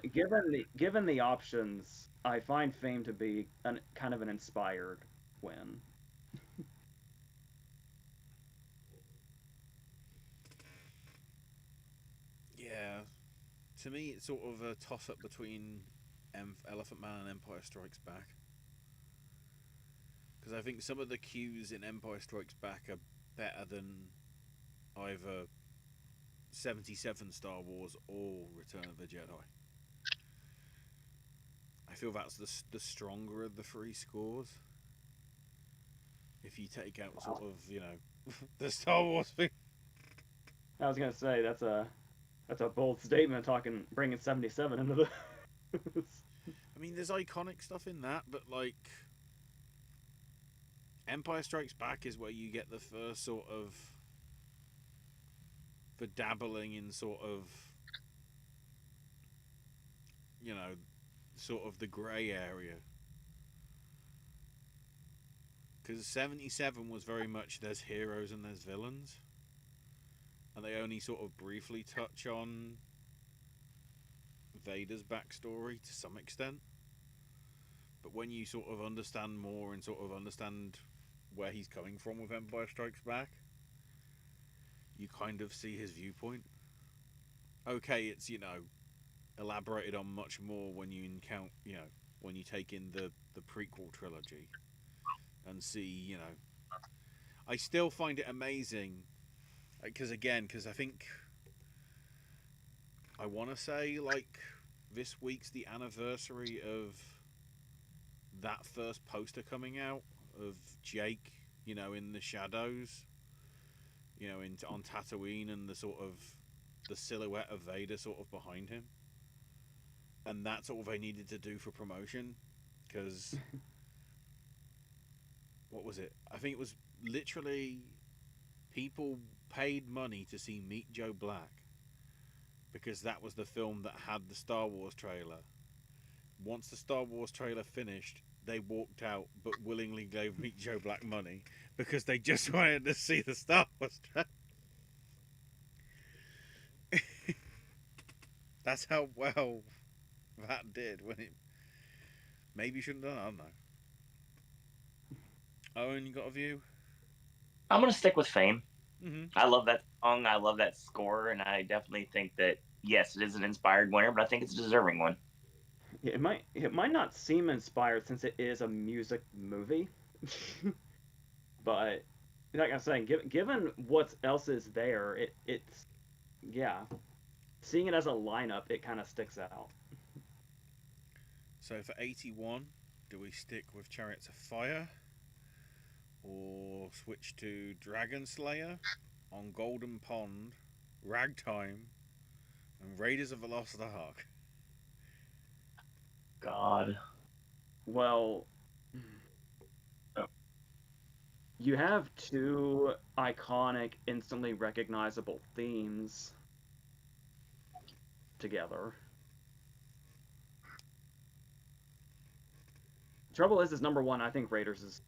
given the options, I find Fame to be kind of an inspired win. to me, it's sort of a toss up between Elephant Man and Empire Strikes Back. Because I think some of the cues in Empire Strikes Back are better than either 77 Star Wars or Return of the Jedi. I feel that's the stronger of the three scores. If you take out sort of, the Star Wars thing. I was gonna say that's a bold statement, bringing 77 into the. I mean, there's iconic stuff in that, but like Empire Strikes Back is where you get the first sort of the dabbling in sort of, sort of the grey area. Because 77 was very much there's heroes and there's villains. And they only sort of briefly touch on Vader's backstory to some extent. But when you sort of understand more and sort of understand where he's coming from with Empire Strikes Back, you kind of see his viewpoint. Okay, it's, elaborated on much more when you when you take in the prequel trilogy and see, I still find it amazing because I think I want to say like this week's the anniversary of that first poster coming out of Jake, in the shadows, on Tatooine, and the sort of the silhouette of Vader sort of behind him. And that's all they needed to do for promotion, because what was it? I think it was literally people paid money to see Meet Joe Black because that was the film that had the Star Wars trailer. Once the Star Wars trailer finished, they walked out but willingly gave Meet Joe Black money because they just wanted to see the Star Wars trailer. That's how well that did when it maybe shouldn't have done. I don't know. Owen, you got a view? I'm gonna stick with Fame. Mm-hmm. I love that song. I love that score, and I definitely think that yes, it is an inspired winner, but I think it's a deserving one. Yeah, it might not seem inspired since it is a music movie, but like I'm saying, given what else is there, it's yeah, seeing it as a lineup, it kind of sticks out. So for 81, do we stick with Chariots of Fire or switch to Dragon Slayer, On Golden Pond, Ragtime, and Raiders of the Lost Ark? God. Well, you have two iconic, instantly recognizable themes together. Trouble is number one. I think Raiders is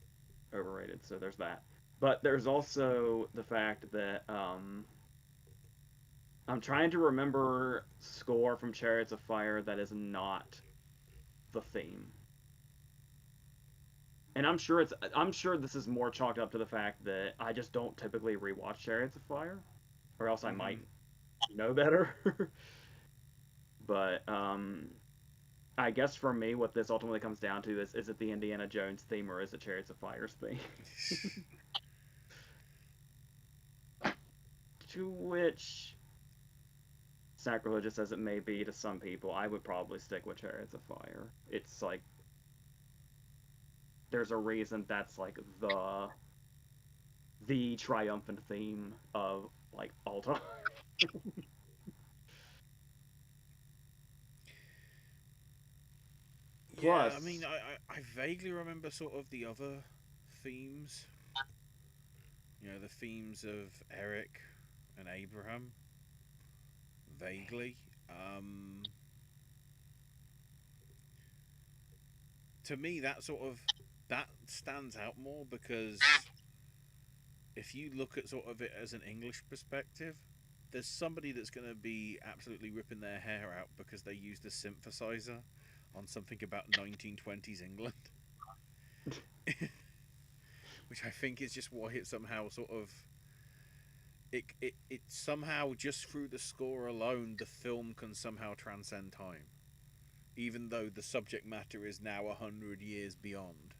overrated, so there's that. But there's also the fact that I'm trying to remember score from Chariots of Fire that is not the theme. And I'm sure this is more chalked up to the fact that I just don't typically rewatch Chariots of Fire, or else I might know better. But I guess for me, what this ultimately comes down to is it the Indiana Jones theme or is it Chariots of Fire's theme? To which, sacrilegious as it may be to some people, I would probably stick with Chariots of Fire. It's like there's a reason that's like the triumphant theme of like all time. Yeah, Plus, I mean, I vaguely remember sort of the other themes. The themes of Eric and Abraham. Vaguely. To me, that stands out more because if you look at sort of it as an English perspective, there's somebody that's going to be absolutely ripping their hair out because they used a synthesizer on something about 1920s England. Which I think is just why it somehow sort of it somehow, just through the score alone, the film can somehow transcend time, even though the subject matter is now 100 years beyond.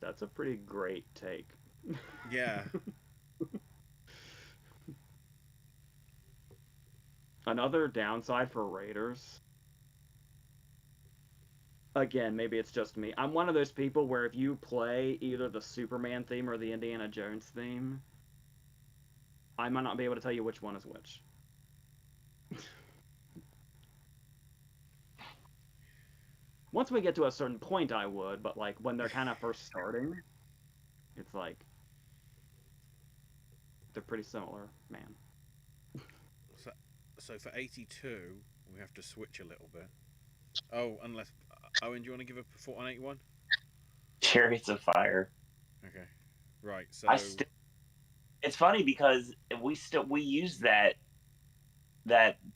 That's a pretty great take. Yeah. Another downside for Raiders, again, maybe it's just me. I'm one of those people where if you play either the Superman theme or the Indiana Jones theme, I might not be able to tell you which one is which. Once we get to a certain point, I would, but like when they're kind of first starting, it's like they're pretty similar, man. So, so for 82, we have to switch a little bit. Oh, unless Owen, do you want to give a thought on 81? Chariots of Fire. Okay. Right. So it's funny because we use that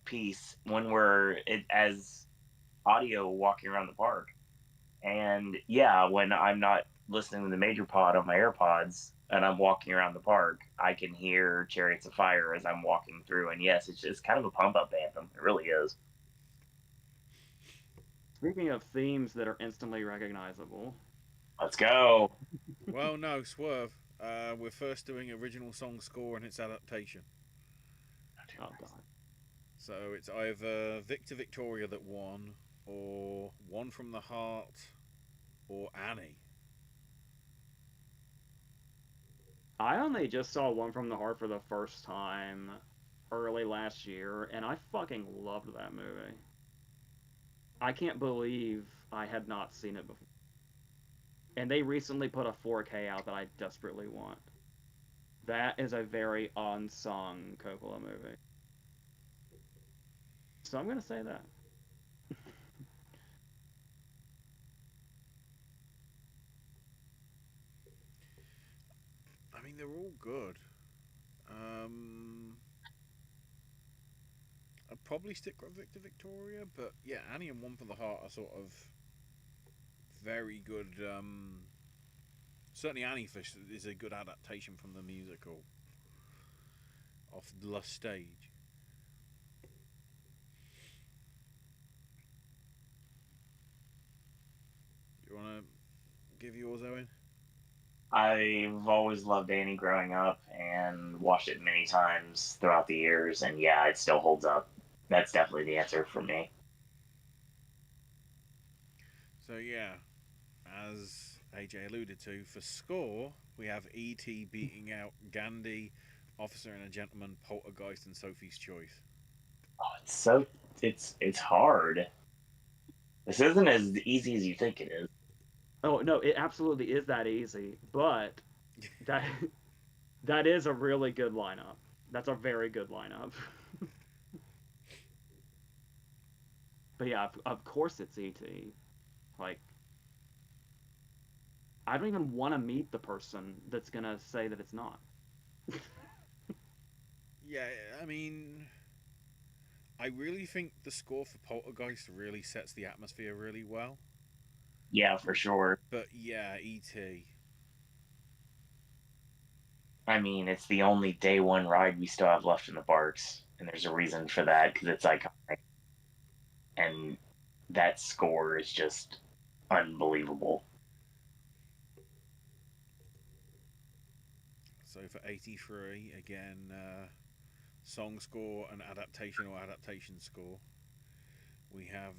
piece when as audio walking around the park. And yeah, when I'm not listening to the major pod on my AirPods and I'm walking around the park, I can hear Chariots of Fire as I'm walking through. And yes, it's just kind of a pump up anthem. It really is. Speaking of themes that are instantly recognizable, Let's go. well, no, swerve. We're first doing original song score and its adaptation. oh god, So it's either Victor Victoria that won, or One from the Heart, or Annie. I only just saw One from the Heart for the first time early last year, and I fucking loved that movie. I can't believe I had not seen it before. And they recently put a 4K out that I desperately want. That is a very unsung Coppola movie. So I'm gonna say that. I mean, they're all good. I'd probably stick with Victor Victoria, but yeah, Annie and One for the Heart are sort of very good. Certainly, Annie Fish is a good adaptation from the musical off the stage. Do you want to give yours, Owen? I've always loved Annie growing up and watched it many times throughout the years. And yeah, it still holds up. That's definitely the answer for me. So yeah, as AJ alluded to, for score we have E.T. beating out Gandhi, Officer and a Gentleman, Poltergeist, and Sophie's Choice. Oh, it's hard. This isn't as easy as you think it is. Oh no, it absolutely is that easy, but that that is a really good lineup. That's a very good lineup. But yeah, of course it's ET. Like, I don't even want to meet the person that's gonna say that it's not. Yeah, I mean, I really think the score for Poltergeist really sets the atmosphere really well. Yeah, for sure. But yeah, E.T. I mean, it's the only day one ride we still have left in the parks, and there's a reason for that because it's iconic, and that score is just unbelievable. So for 83, again, song score and adaptation or adaptation score, we have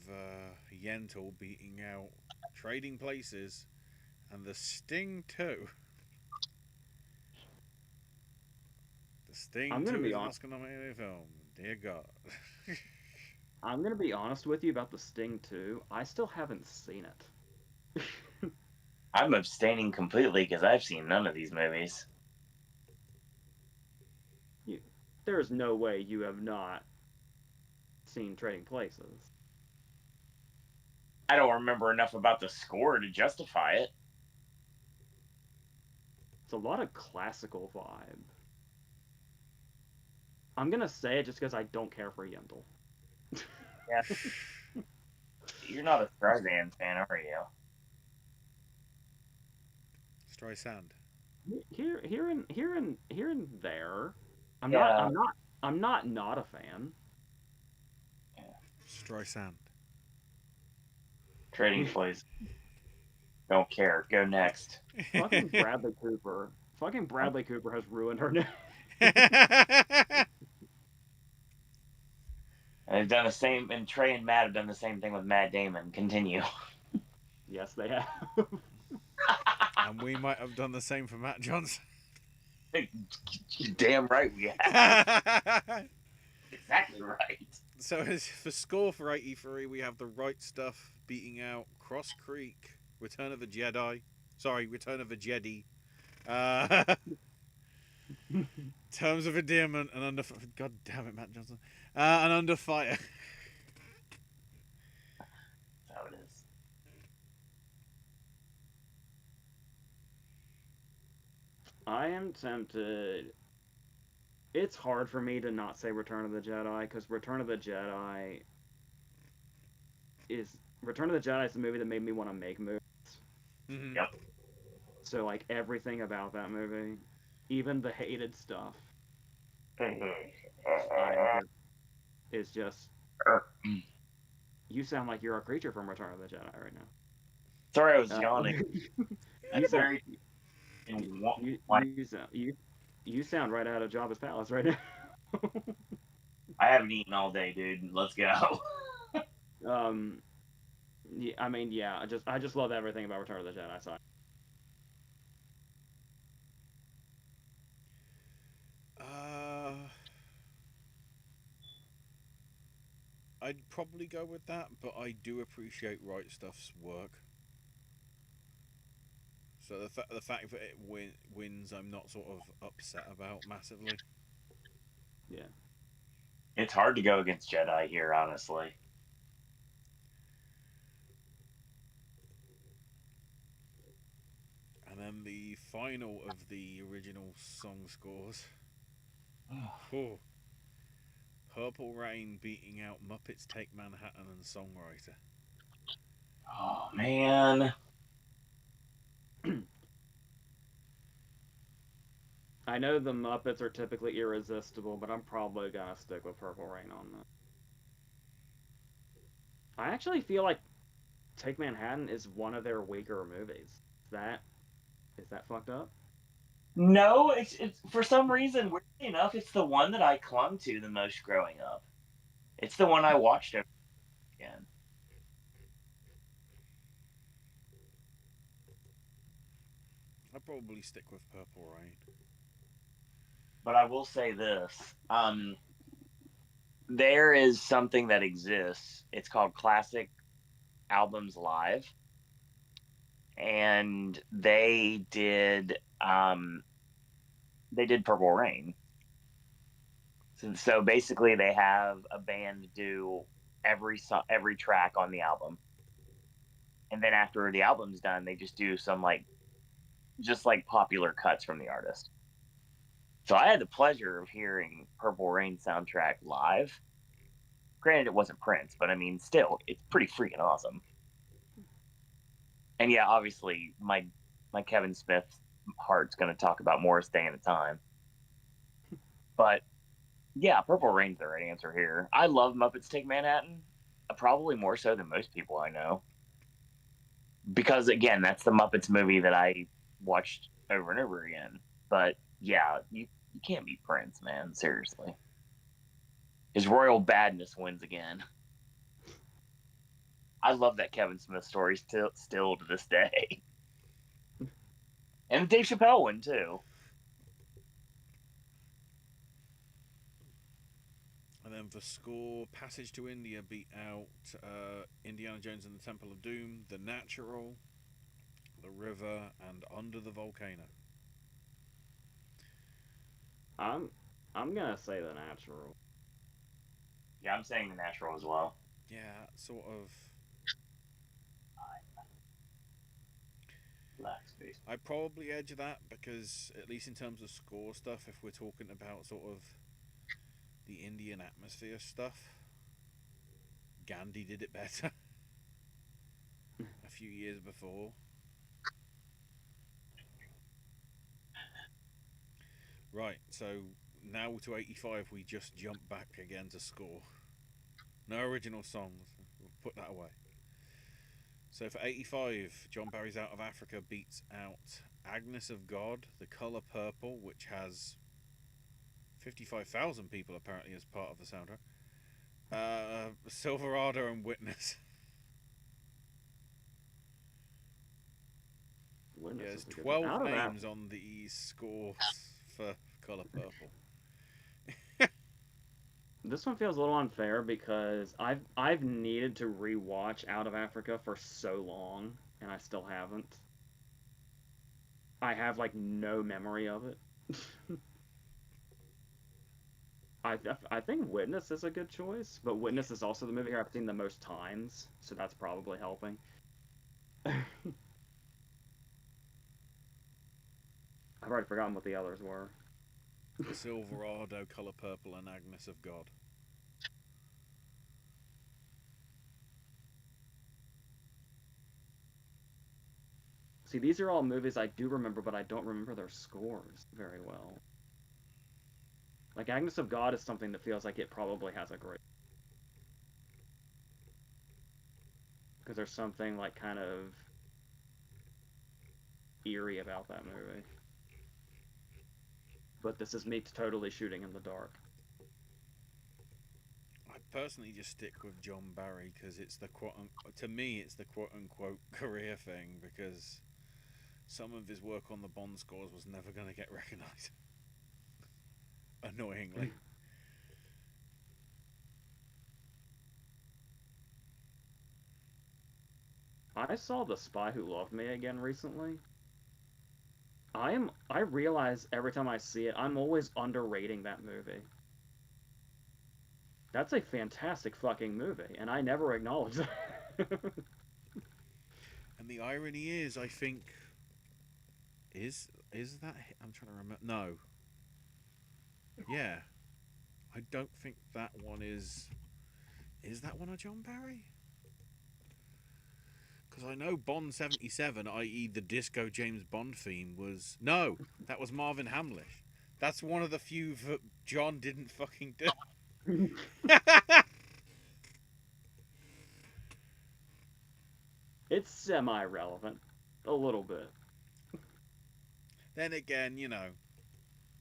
Yentl beating out Trading Places and The Sting 2. The Sting I'm gonna 2 be is an on. Oscar nominated film. Dear God. I'm gonna be honest with you about the Sting 2. I still haven't seen it. I'm abstaining completely because I've seen none of these movies. you, there's no way you have not seen Trading Places. I don't remember enough about the score to justify it. It's a lot of classical vibe. I'm gonna say it just because I don't care for Yentl. Yeah, you're not a Streisand fan, are you? Streisand. Here and there. I'm not. Yeah. I'm not. I'm not a fan. Streisand. Trading place. Don't care. Go next. Fucking Bradley Cooper. Fucking Bradley Cooper has ruined her name. And they've done the same, and Trey and Matt have done the same thing with Matt Damon. Continue. Yes, they have. And we might have done the same for Matt Johnson. Damn right we have. Exactly right. So for score for 83, we have The Right Stuff beating out Cross Creek, Return of the Jedi. Sorry, Return of the Jedi. Terms of Endearment and Under... God damn it, Matt Johnson. And Under Fire. That's how it is. I am tempted. It's hard for me to not say Return of the Jedi because Return of the Jedi is the movie that made me want to make movies. Mm-hmm. Yep. So like everything about that movie, even the hated stuff, is just. You sound like you're a creature from Return of the Jedi right now. Sorry, I was yawning. You sound, Very. you sound right out of Jabba's palace right now. I haven't eaten all day, dude. Let's go. Yeah, I mean, yeah, I just love everything about Return of the Jedi. So I'd probably go with that, but I do appreciate Right Stuff's work. So the fact that it wins, I'm not sort of upset about massively. yeah, It's hard to go against Jedi here, honestly. And then the final of the original song scores. Oh. Purple Rain beating out Muppets Take Manhattan and Songwriter. Oh man. I know the Muppets are typically irresistible, but I'm probably gonna stick with Purple Rain on that. I actually feel like Take Manhattan is one of their weaker movies. Is that fucked up? No, it's for some reason, weirdly enough, it's the one that I clung to the most growing up. It's the one I watched over again. I'd probably stick with Purple Rain. But I will say this. There is something that exists. It's called Classic Albums Live. And they did Purple Rain. So basically they have a band do every track on the album. And then after the album's done, they just do some just popular cuts from the artist. So I had the pleasure of hearing Purple Rain soundtrack live. Granted, it wasn't Prince, but I mean, still, it's pretty freaking awesome. And yeah, obviously, my Kevin Smith heart's going to talk about Morris Day at a time. But yeah, Purple Rain's the right answer here. I love Muppets Take Manhattan, probably more so than most people I know. Because again, that's the Muppets movie that I watched over and over again. But yeah, you can't beat Prince, man. Seriously. His royal badness wins again. I love that Kevin Smith story still to this day. And the Dave Chappelle one, too. And then for score, Passage to India beat out Indiana Jones and the Temple of Doom, The Natural, The River, and Under the Volcano. I'm gonna say The Natural. Yeah, I'm saying The Natural as well. Yeah, sort of. I probably edge that because, at least in terms of score stuff, if we're talking about sort of the Indian atmosphere stuff, Gandhi did it better a few years before. Right, so now to 85, we just jump back again to score. No original songs. We'll put that away. So for 85, John Barry's Out of Africa beats out Agnes of God, The Colour Purple, which has 55,000 people apparently as part of the soundtrack. Silverado and Witness. Witness There's is a good 12 out of names on the scores for Colour Purple. This one feels a little unfair because I've needed to rewatch Out of Africa for so long, and I still haven't. I have like no memory of it. I think Witness is a good choice, but Witness is also the movie here I've seen the most times, so that's probably helping. I've already forgotten what the others were. Silverado, Colour Purple, and Agnes of God. See, these are all movies I do remember, but I don't remember their scores very well. Like Agnes of God is something that feels like it probably has a great, because there's something like kind of eerie about that movie. But this is me totally shooting in the dark. I personally just stick with John Barry because it's the to me it's the quote unquote career thing, because some of his work on the Bond scores was never going to get recognised. Annoyingly. I saw The Spy Who Loved Me again recently. I realize every time I see it, I'm always underrating that movie. That's a fantastic fucking movie, and I never acknowledge that. And the irony is, I think, is that, I'm trying to remember. No. Yeah. I don't think that one is. Is that one a John Barry? Because I know Bond 77, i.e. the disco James Bond theme, was... No, that was Marvin Hamlish. That's one of the few that John didn't fucking do. It's semi-relevant. A little bit. Then again, you know,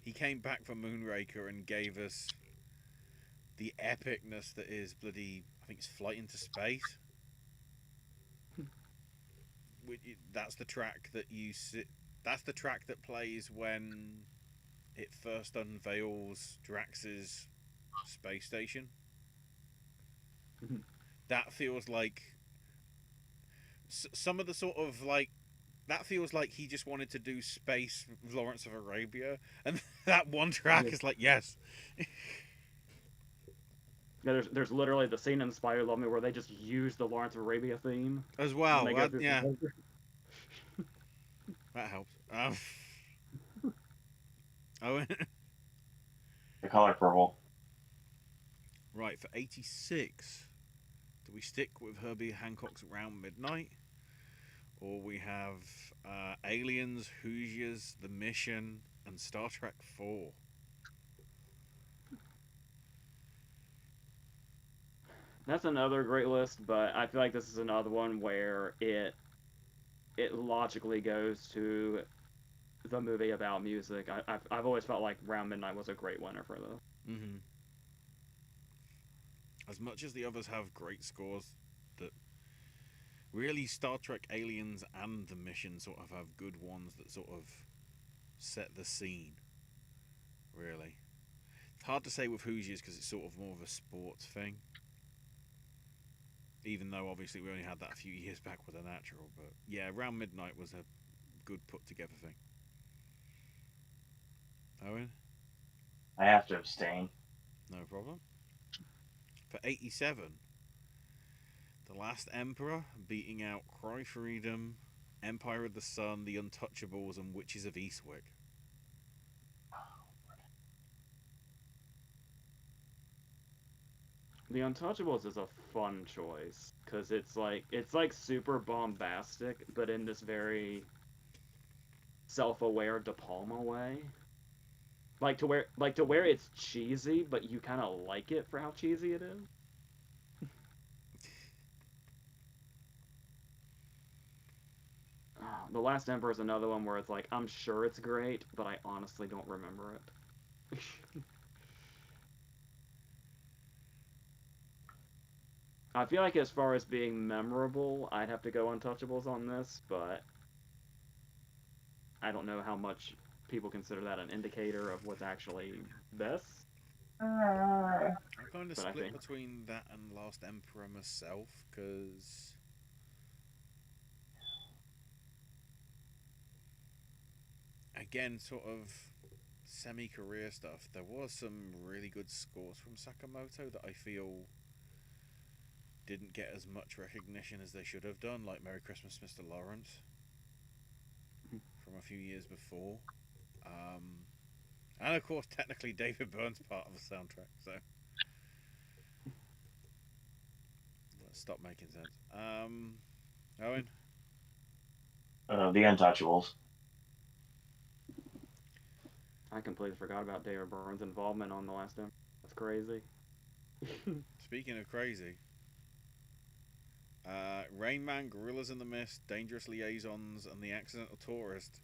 he came back for Moonraker and gave us the epicness that is bloody... I think it's Flight into Space. That's the track that you sit... That's the track that plays when it first unveils Drax's space station. That feels like some of the sort of like, that feels like he just wanted to do space Lawrence of Arabia, and that one track is like, yes. Yeah, there's literally the scene in Spy Who Loved Me where they just use the Lawrence of Arabia theme As well. Yeah, some... that helps. Owen. The Color Purple. Right, for 86, do we stick with Herbie Hancock's Round Midnight? Or we have Aliens, Hoosiers, The Mission, and Star Trek 4? That's another great list, but I feel like this is another one where it logically goes to the movie about music. I've always felt like Round Midnight was a great winner for this. Mm-hmm. As much as the others have great scores, that really Star Trek, Aliens, and The Mission sort of have good ones that sort of set the scene. Really, it's hard to say with Hoosiers because it's sort of more of a sports thing. Even though obviously we only had that a few years back with A Natural, but yeah, Round Midnight was a good put together thing. Owen? I have to abstain. No problem. For 87, The Last Emperor beating out Cry Freedom, Empire of the Sun, The Untouchables, and Witches of Eastwick. The Untouchables is a fun choice because it's like super bombastic, but in this very self-aware De Palma way. like to where it's cheesy, but you kind of like it for how cheesy it is. The Last Emperor is another one where it's like I'm sure it's great, but I honestly don't remember it. I feel like as far as being memorable, I'd have to go Untouchables on this, but I don't know how much people consider that an indicator of what's actually best. I'm kind of But I split think between that and Last Emperor myself, because again, sort of semi-career stuff. There was some really good scores from Sakamoto that I feel didn't get as much recognition as they should have done, like Merry Christmas, Mr. Lawrence, from a few years before. Um, and of course, technically, David Byrne's part of the soundtrack, so stop making sense. Owen? The Untouchables. I completely forgot about David Byrne's involvement on The Last Emperor. That's crazy. Speaking of crazy, Rain Man, Gorillas in the Mist, Dangerous Liaisons, and The Accidental Tourist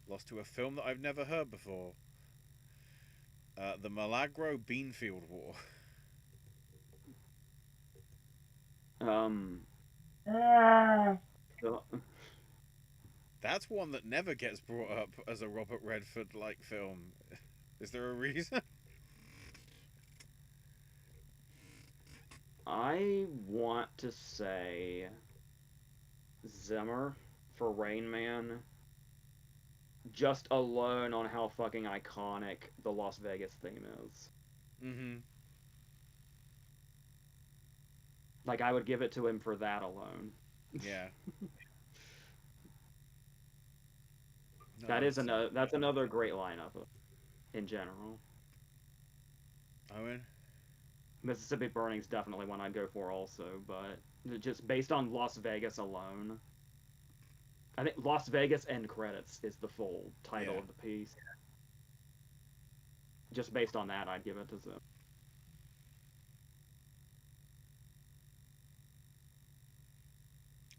lost to a film that I've never heard before. The Milagro Beanfield War. um, so, That's one that never gets brought up as a Robert Redford-like film. Is there a reason? I want to say Zimmer for Rain Man, just alone on how fucking iconic the Las Vegas theme is. Mm-hmm. Like, I would give it to him for that alone. Yeah. No, That's another great lineup in general. Owen? Mississippi Burning's definitely one I'd go for also, but just based on Las Vegas alone, I think Las Vegas End Credits is the full title Yeah. of the piece. Just based on that, I'd give it to Zim.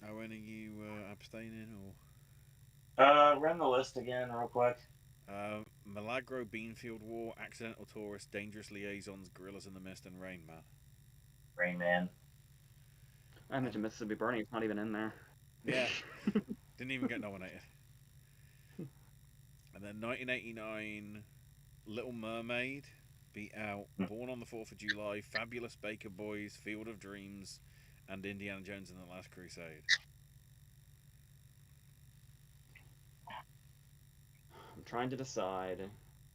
Owen, are you abstaining or? Run the list again, real quick. Milagro Beanfield War, Accidental Tourist, Dangerous Liaisons, Gorillas in the Mist, and Rain Man. Rain Man. I mentioned Mississippi Burning, it's not even in there. Yeah. Didn't even get nominated. And then 1989, Little Mermaid beat out Born on the 4th of July, Fabulous Baker Boys, Field of Dreams, and Indiana Jones and the Last Crusade. I'm trying to decide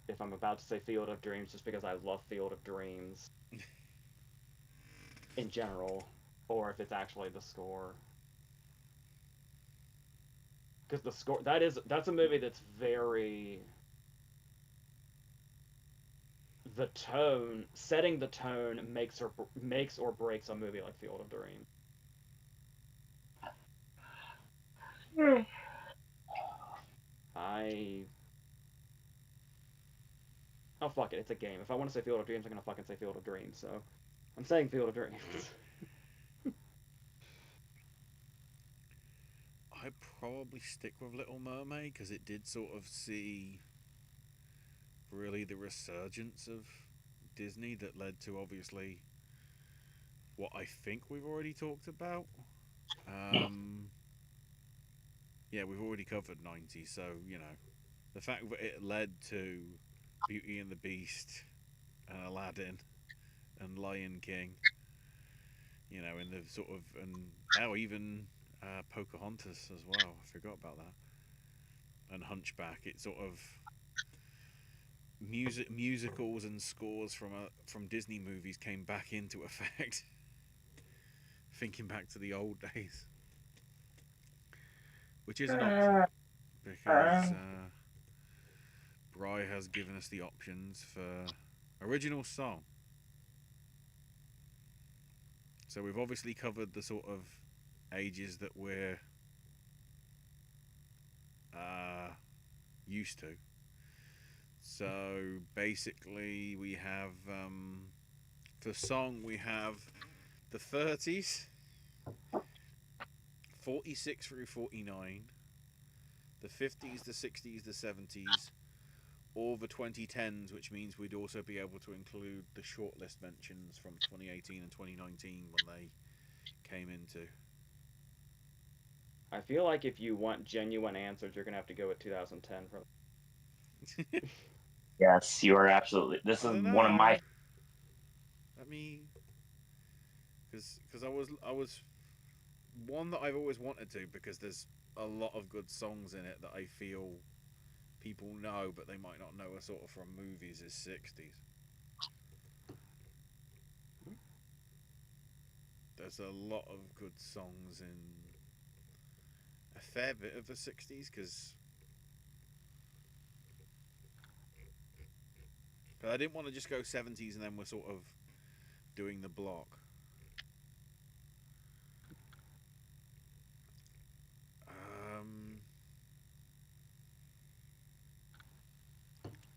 if I'm about to say Field of Dreams just because I love Field of Dreams in general, or if it's actually the score. Because the score that's a movie that's very the tone setting the tone makes or breaks a movie like Field of Dreams. I Oh fuck it, it's a game. If I want to say Field of Dreams, I'm gonna fucking say Field of Dreams. So I'm saying Field of Dreams. I'd probably stick with Little Mermaid because it did sort of see really the resurgence of Disney that led to obviously what I think we've already talked about. Yeah, we've already covered 90, so you know the fact that it led to Beauty and the Beast and Aladdin and Lion King, you know, in the sort of and hell even Pocahontas as well. I forgot about that. And Hunchback. It sort of musicals and scores from Disney movies came back into effect. Thinking back to the old days, which is an option because Bry has given us the options for original song. So we've obviously covered the sort of ages that we're used to. So basically, we have for song we have the 30s, 46 through 49, the 50s, the 60s, the 70s, or the 2010s, which means we'd also be able to include the shortlist mentions from 2018 and 2019 when they came into. I feel like if you want genuine answers, you're gonna have to go with 2010 for. Yes, you are absolutely. This I is don't one of my. know. Let me, because I was one that I've always wanted to, because there's a lot of good songs in it that I feel people know, but they might not know are sort of from movies, is 60s. There's a lot of good songs in a fair bit of the 60s, because I didn't want to just go 70s and then we're sort of doing the block.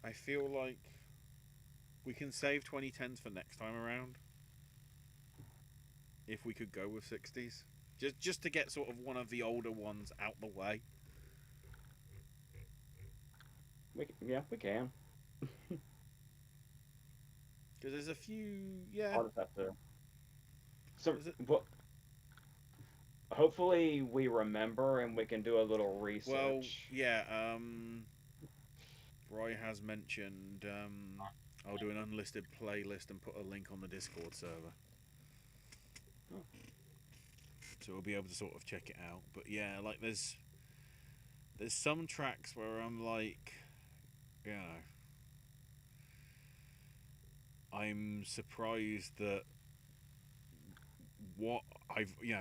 I feel like we can save 2010s for next time around. If we could go with 60s. Just to get sort of one of the older ones out the way. We can. Because there's a few, yeah. I'll just have to. So, Is it- well, hopefully we remember and we can do a little research. Well, yeah. Roy has mentioned I'll do an unlisted playlist and put a link on the Discord server. So we'll be able to sort of check it out. But yeah, like there's some tracks where I'm like, you know, I'm surprised that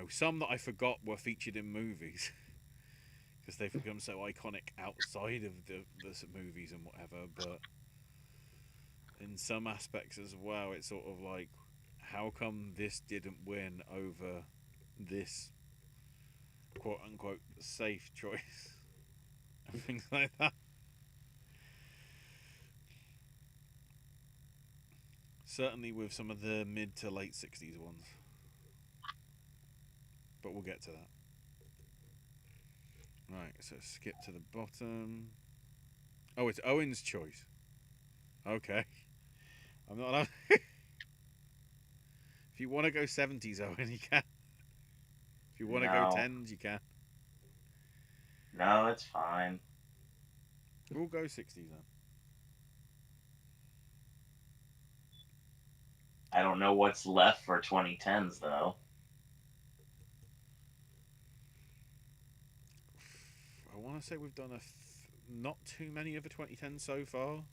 some that I forgot were featured in movies because they've become so iconic outside of the movies and whatever. But in some aspects as well, it's sort of like, how come this didn't win over this quote unquote safe choice and things like that. Certainly with some of the mid to late 60s ones. But we'll get to that. Right, so skip to the bottom. Oh, it's Owen's choice. Okay. I'm not allowed. If you want to go 70s, Owen, you can. If you want to go No. 10s, you can. No, it's fine. We'll go 60s then. I don't know what's left for 2010s though. I want to say we've done not too many of the 2010s so far.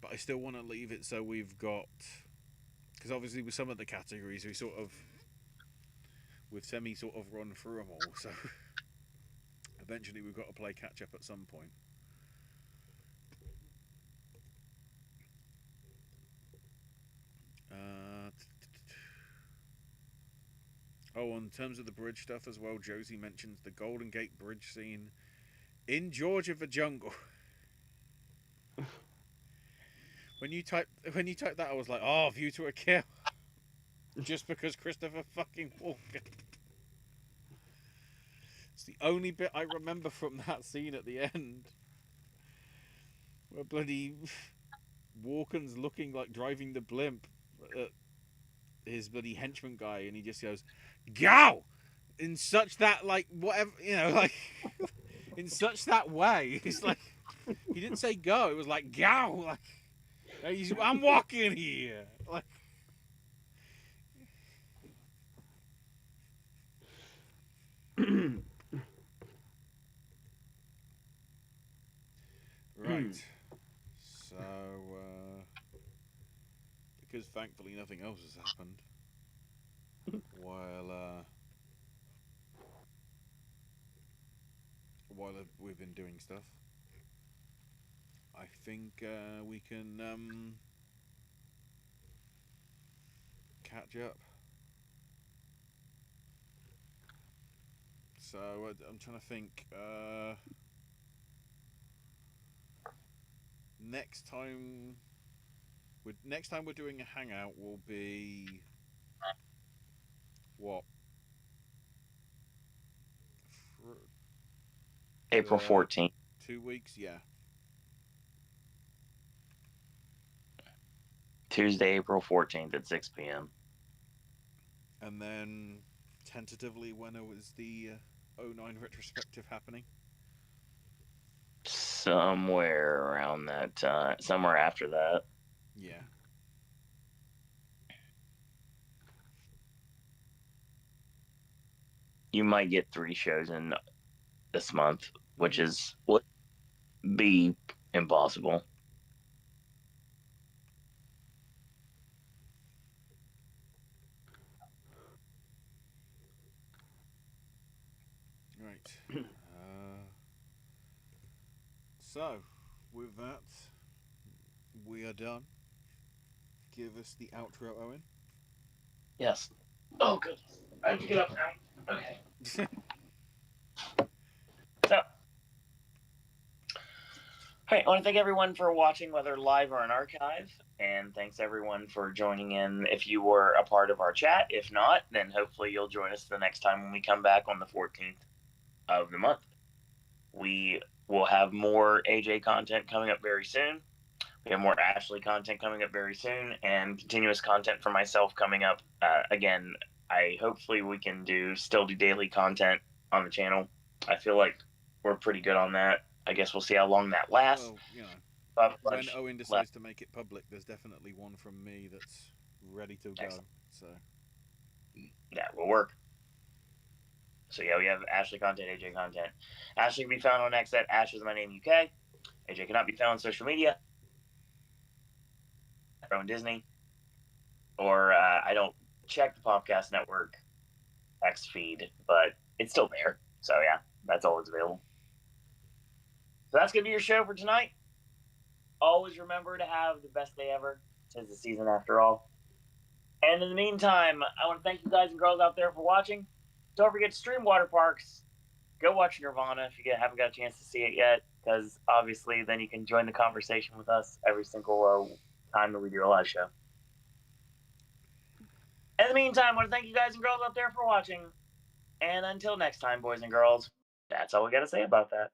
But I still want to leave it so we've got... Because obviously with some of the categories, we sort of... With Semi sort of run through them all, so... Eventually we've got to play catch up at some point. Oh, in terms of the bridge stuff as well, Josie mentions the Golden Gate Bridge scene in George of the Jungle. When you type that, I was like, oh, View to a Kill. Just because Christopher fucking Walken. It's the only bit I remember from that scene at the end. Where bloody Walken's looking like driving the blimp at his bloody henchman guy, and he just goes, "Go!" in such that, like, whatever, you know, like, in such that way. It's like, he didn't say go, it was like, go! Like, I'm walking here! Like, right. So, because thankfully nothing else has happened while we've been doing stuff, I think we can catch up. So I'm trying to think. next time we're doing a hangout will be what? April 14th. 2 weeks, yeah. Tuesday, April 14th at 6 p.m. And then tentatively, when is the 09 retrospective happening? Somewhere around that time. Somewhere after that. Yeah. You might get 3 shows in this month, which would be impossible. Right. So, with that, we are done. Give us the outro, Owen. Yes. Oh, goodness. I have to get up now. Okay. So, hey, I want to thank everyone for watching, whether live or in archive. And thanks everyone for joining in if you were a part of our chat. If not, then hopefully you'll join us the next time when we come back on the 14th of the month. We will have more AJ content coming up very soon. We have more Ashley content coming up very soon, and continuous content for myself coming up. Again, hopefully we can still do daily content on the channel. I feel like we're pretty good on that. I guess we'll see how long that lasts. Well, when Owen decides to make it public, there's definitely one from me that's ready to go. Excellent. So that will work. So yeah, we have Ashley content, AJ content. Ashley can be found on X at Ash is my name UK. AJ cannot be found on social media. On Disney. Or I don't check the Popcast Network X feed, but it's still there. So yeah, that's always available. So that's gonna be your show for tonight. Always remember to have the best day ever. Tis the season after all. And in the meantime, I want to thank you guys and girls out there for watching. Don't forget to stream Water Parks. Go watch Nirvana if you haven't got a chance to see it yet, because obviously then you can join the conversation with us every single time that we do a live show. In the meantime, I want to thank you guys and girls out there for watching. And until next time, boys and girls, that's all we got to say about that.